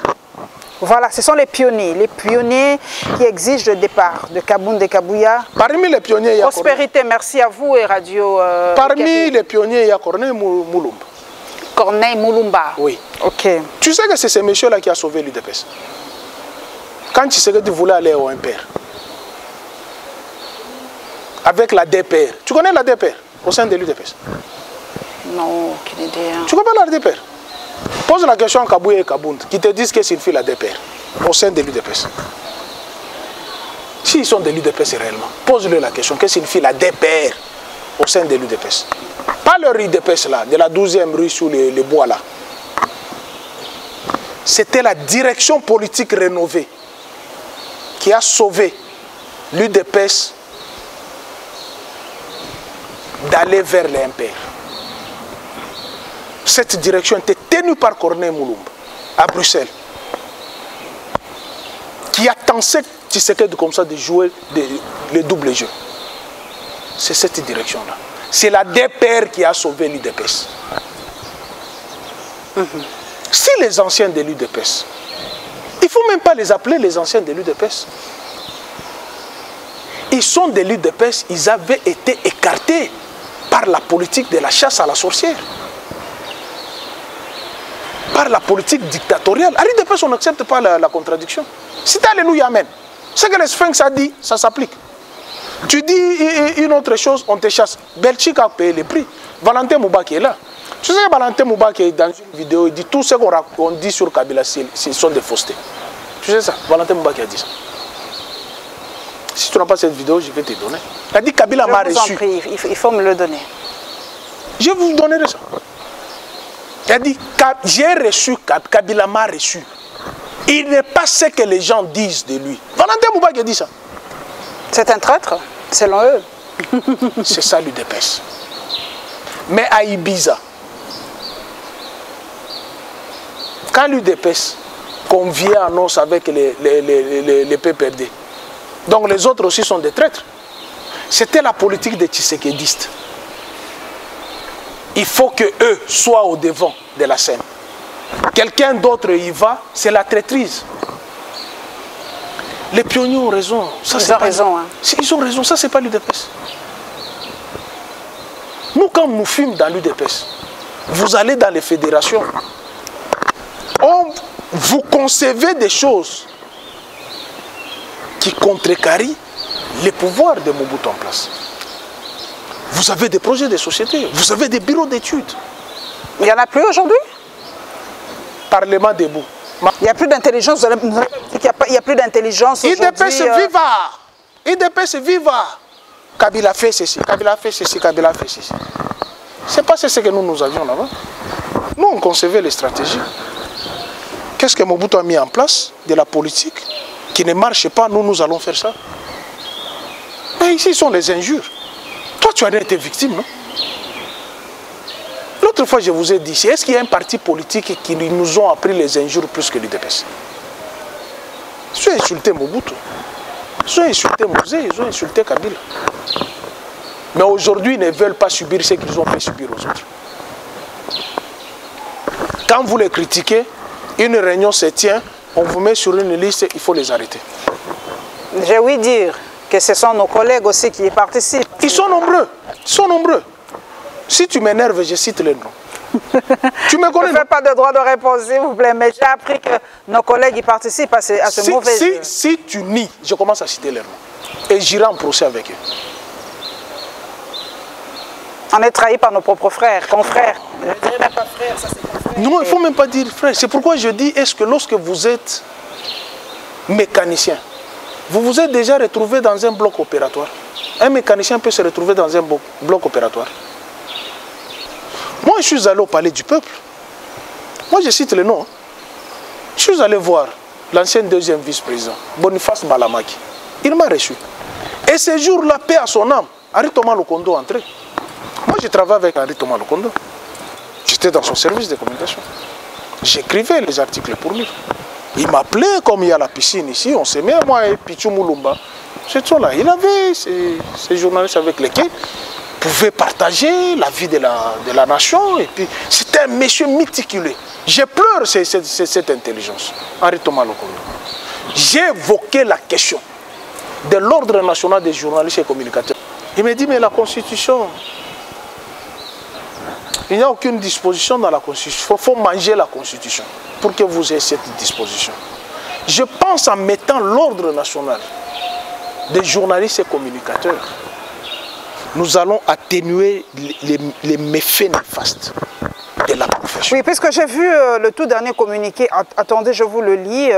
Voilà, ce sont les pionniers qui exigent le départ de Kabound et Kabuya. Parmi les pionniers, il y a Prospérité, merci à vous et Radio... Parmi les pionniers, il y a Corneille Moulumba. Corneille Moulumba. Oui. Ok. Tu sais que c'est ce monsieur-là qui a sauvé l'UDPS. Quand Tshisekedi voulait aller au MPR, avec la DPR. Tu connais la DPR au sein de l'UDPS? Non, aucune idée. Tu connais la DPR? Pose la question à Kabuya et Kabound, qui te disent que signifie la DPR au sein de l'UDPS. S'ils sont de l'UDPS réellement, pose-leur la question, que signifie la DPR au sein de l'UDPS? Pas leur UDPS là, de la 12e rue sous les bois là. C'était la direction politique rénovée qui a sauvé l'UDPS d'aller vers les MPR. Cette direction était tenue par Corneille Moulumba à Bruxelles, qui a tenté Tshisekedi comme ça de jouer le double jeu. C'est cette direction-là. C'est la DPR qui a sauvé l'UDPS. Si les anciens de l'UDPS, il ne faut même pas les appeler les anciens de l'UDPS. Ils sont de l'UDPS, ils avaient été écartés par la politique de la chasse à la sorcière. Par la politique dictatoriale. À l'UDPS, on n'accepte pas la contradiction. Si tu as Alléluia, Amen. Ce que le Sphinx a dit, ça s'applique. Tu dis une autre chose, on te chasse. Belgique a payé les prix. Valentin Moubaki est là. Tu sais que Valentin Moubaki, dans une vidéo, il dit tout ce qu'on dit sur Kabila, ce sont des faussetés. Tu sais ça? Valentin Moubaki a dit ça. Si tu n'as pas cette vidéo, je vais te donner. Il a dit Kabila m'a reçu. Il faut me le donner. Je vous donnerai ça. Il a dit j'ai reçu, Kabila m'a reçu. Il n'est pas ce que les gens disent de lui. Valentin Moubaki a dit ça. C'est un traître, selon eux. C'est ça l'UDPS. Mais à Ibiza, quand l'UDPS convient en os avec les PPRD, donc les autres aussi sont des traîtres. C'était la politique des Tshisekedistes. Il faut qu'eux soient au devant de la scène. Quelqu'un d'autre y va, c'est la traîtrise. Les pionniers ont raison. Ça, ils ont raison. Hein. Ils ont raison, ça c'est pas l'UDPS. Nous, quand nous fûmes dans l'UDPS, vous allez dans les fédérations, vous concevez des choses qui contrecarrient les pouvoirs de Mobutu en place. Vous avez des projets de société, vous avez des bureaux d'études. Il n'y en a plus aujourd'hui? Parlement debout. Il n'y a plus d'intelligence, il n'y a plus d'intelligence aujourd'hui. IDPS viva. IDPS viva. Kabila fait ceci, Kabila fait ceci, Kabila fait ceci. C'est pas ce que nous avions là-bas. Nous, on concevait les stratégies. Qu'est-ce que Mobutu a mis en place? De la politique qui ne marche pas, nous allons faire ça. Mais ici, ce sont les injures. Toi, tu as été victime, non? L'autre fois, je vous ai dit, est-ce qu'il y a un parti politique qui nous ont appris les injures plus que l'UDPS? Ils ont insulté Mobutu. Ils ont insulté Mosé, ils ont insulté Kabila. Mais aujourd'hui, ils ne veulent pas subir ce qu'ils ont fait subir aux autres. Quand vous les critiquez, une réunion se tient, on vous met sur une liste, il faut les arrêter. J'ai ouï dire que ce sont nos collègues aussi qui y participent. Ils sont nombreux. Ils sont nombreux. Si tu m'énerves, je cite les noms. Tu me connais. Je ne fais pas de droit de réponse, s'il vous plaît, mais j'ai appris que nos collègues y participent à ce mauvais jeu. Si tu nies, je commence à citer les noms. Et j'irai en procès avec eux. On est trahi par nos propres frères, confrères. Je ne dirais même pas frères, ça c'est confrères. Non, il ne faut même pas dire frère. C'est pourquoi je dis, est-ce que lorsque vous êtes mécanicien, vous vous êtes déjà retrouvé dans un bloc opératoire? Un mécanicien peut se retrouver dans un bloc opératoire. Moi, je suis allé au palais du peuple. Moi, je cite le nom. Je suis allé voir l'ancien deuxième vice-président, Boniface Balamaki. Il m'a reçu. Et ce jour-là, paix à son âme, Henri Thomas Lokondo est entré. Moi, je travaille avec Henri Thomas Lokondo. J'étais dans son service de communication. J'écrivais les articles pour lui. Il m'appelait, comme il y a la piscine ici, on s'aimait, moi et Pichou Moulumba. C'est là. Il avait ces journalistes avec lesquels pouvaient partager la vie de la nation. Et puis, c'était un monsieur méticuleux. Je pleure cette intelligence. Henri Thomas Lokondo. J'ai évoqué la question de l'ordre national des journalistes et communicateurs. Il me dit, mais la Constitution, il n'y a aucune disposition dans la Constitution. Il faut manger la Constitution pour que vous ayez cette disposition. Je pense en mettant l'ordre national des journalistes et communicateurs, nous allons atténuer les méfaits néfastes de la profession. Oui, puisque j'ai vu le tout dernier communiqué, attendez, je vous le lis,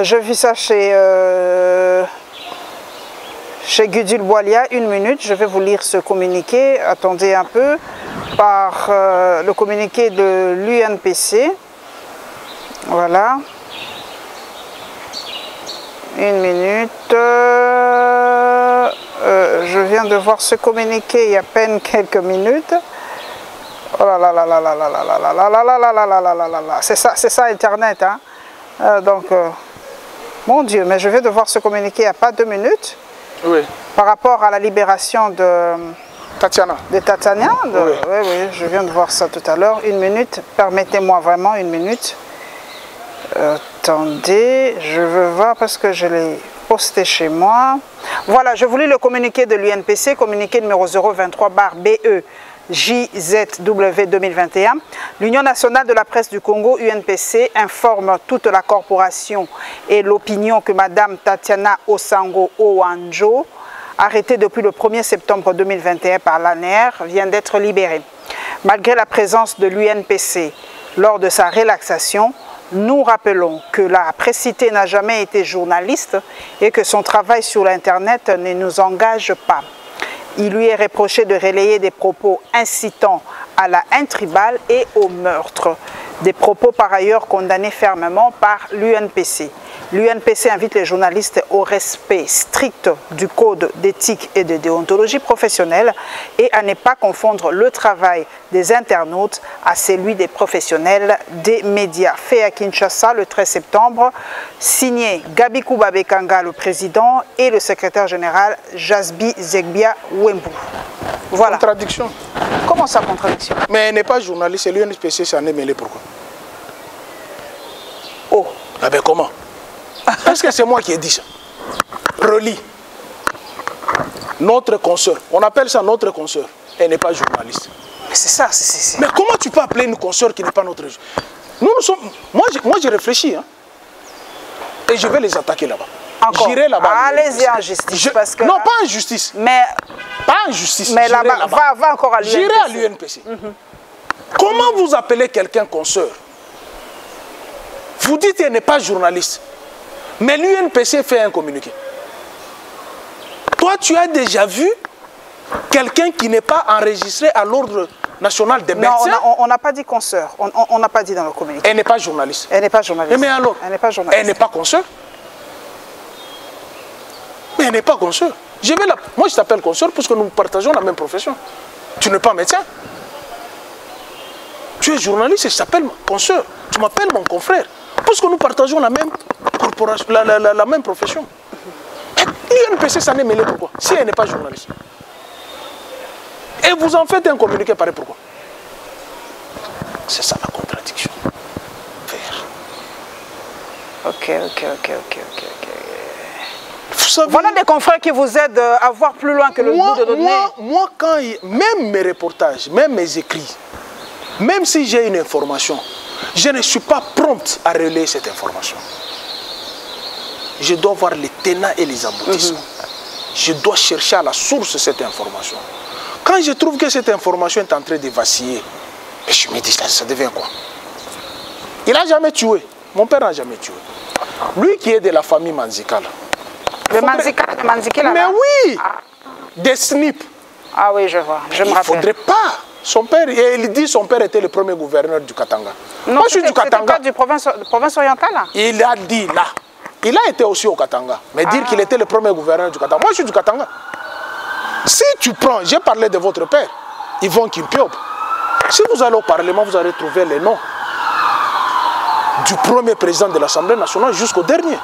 j'ai vu ça chez Gudule Boilia, 1 minute, je vais vous lire ce communiqué, attendez un peu, par le communiqué de l'UNPC, voilà, 1 minute, je viens de voir ce communiqué il y a à peine quelques minutes. Oh là là là là là là là là là là là là là là là là là. C'est ça Internet, hein. Donc, mon Dieu, mais je viens de voir ce communiqué il n'y a pas 2 minutes. Oui. Par rapport à la libération de Tatiana. De Tatiana. Oui. Oui, je viens de voir ça tout à l'heure. 1 minute, permettez-moi vraiment 1 minute. Attendez, je veux voir parce que je l'ai posté chez moi. Voilà, je vous lis le communiqué de l'UNPC, communiqué numéro 023/BE. JZW 2021. L'Union nationale de la presse du Congo, UNPC, informe toute la corporation et l'opinion que Mme Tatiana Osango Owanjo, arrêtée depuis le 1er septembre 2021 par l'ANER, vient d'être libérée. Malgré la présence de l'UNPC lors de sa relaxation, nous rappelons que la précitée n'a jamais été journaliste et que son travail sur l'Internet ne nous engage pas. Il lui est reproché de relayer des propos incitant à la haine tribale et au meurtre. Des propos par ailleurs condamnés fermement par l'UNPC. L'UNPC invite les journalistes au respect strict du code d'éthique et de déontologie professionnelle et à ne pas confondre le travail des internautes à celui des professionnels des médias. Fait à Kinshasa le 13 septembre, signé Gabi Kubabekanga, le président, et le secrétaire général Jasbi Zegbia Wembu. Voilà. Contradiction. Comment ça, contradiction? Mais elle n'est pas journaliste, et l'UNPC s'en est mêlé. Pourquoi? Oh. Ah ben comment? Est-ce que c'est moi qui ai dit ça? Relis. Notre consoeur, on appelle ça notre consoeur. Elle n'est pas journaliste. Mais c'est ça, c'est... Mais comment tu peux appeler une consoeur qui n'est pas notre... Nous sommes... Moi, j'ai réfléchi. Hein, et je vais les attaquer là-bas. J'irai là-bas. Allez-y en justice. Parce que non, là... pas en justice. Mais... Pas en justice. Mais là-bas, va encore à l'UNPC. J'irai à l'UNPC. Comment vous appelez quelqu'un consoeur? Vous dites qu'il n'est pas journaliste. Mais l'UNPC fait un communiqué. Toi, tu as déjà vu quelqu'un qui n'est pas enregistré à l'ordre national des médecins? Non, on n'a pas dit consoeur. On n'a pas dit dans le communiqué. Elle n'est pas journaliste. Elle n'est pas journaliste. Mais alors? Elle n'est pas journaliste. Elle n'est pas consoeur? Mais elle n'est pas consoeur. Moi, je t'appelle consoeur parce que nous partageons la même profession. Tu n'es pas médecin. Tu es journaliste et je t'appelle consoeur. Tu m'appelles mon confrère. Parce que nous partageons la même corporation, la même profession. L'UNPC s'en est mêlé pourquoi? Si elle n'est pas journaliste. Et vous en faites un communiqué pareil pourquoi? C'est ça la contradiction. Ok. Vous savez, voilà des confrères qui vous aident à voir plus loin que le bout de notre nez. Moi, même mes reportages, même mes écrits, même si j'ai une information, je ne suis pas prompte à relayer cette information. Je dois voir les tenants et les aboutissements. Je dois chercher à la source de cette information. Quand je trouve que cette information est en train de vaciller, je me dis, ça devient quoi? Il n'a jamais tué. Mon père n'a jamais tué. Lui qui est de la famille Manzika. Le Manzika là. Mais oui, des SNIP. Ah oui, je vois. Je me rappelle. Il ne faudrait pas. Son père, il dit que son père était le premier gouverneur du Katanga. Non, moi, je suis du Katanga. Pas du province orientale là. Il a dit là. Il a été aussi au Katanga. Mais dire qu'il était le premier gouverneur du Katanga. Moi, je suis du Katanga. Si tu prends, j'ai parlé de votre père, Yvon Kimpiob. Si vous allez au Parlement, vous allez trouver les noms du premier président de l'Assemblée nationale jusqu'au dernier.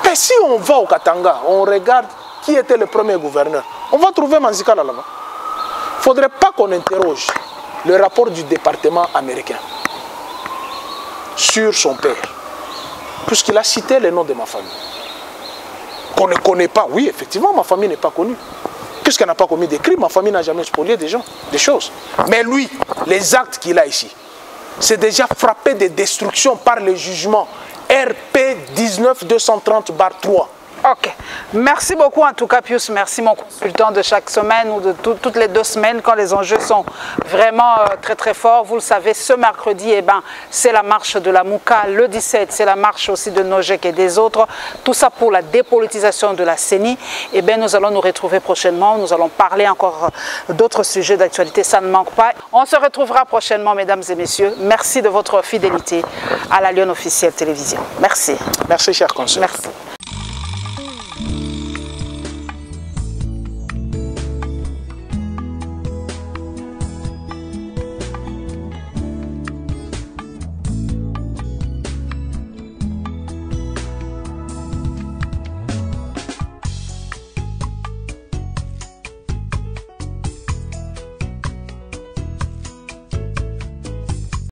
Mais si on va au Katanga, on regarde qui était le premier gouverneur, on va trouver Manzika là-bas. Il ne faudrait pas qu'on interroge le rapport du département américain sur son père, puisqu'il a cité les noms de ma famille. Qu'on ne connaît pas, oui, effectivement, ma famille n'est pas connue. Puisqu'elle n'a pas commis des crimes, ma famille n'a jamais spolié des gens, des choses. Mais lui, les actes qu'il a ici, c'est déjà frappé de destruction par le jugement RP 19230/3. Ok. Merci beaucoup en tout cas Pius. Merci mon consultant de chaque semaine ou de toutes les 2 semaines quand les enjeux sont vraiment très très forts. Vous le savez, ce mercredi, c'est la marche de la Mouka. Le 17, c'est la marche aussi de Nojek et des autres. Tout ça pour la dépolitisation de la CENI. Nous allons nous retrouver prochainement. Nous allons parler encore d'autres sujets d'actualité. Ça ne manque pas. On se retrouvera prochainement, mesdames et messieurs. Merci de votre fidélité à la Lyon Officielle Télévision. Merci. Merci, cher consul. Merci.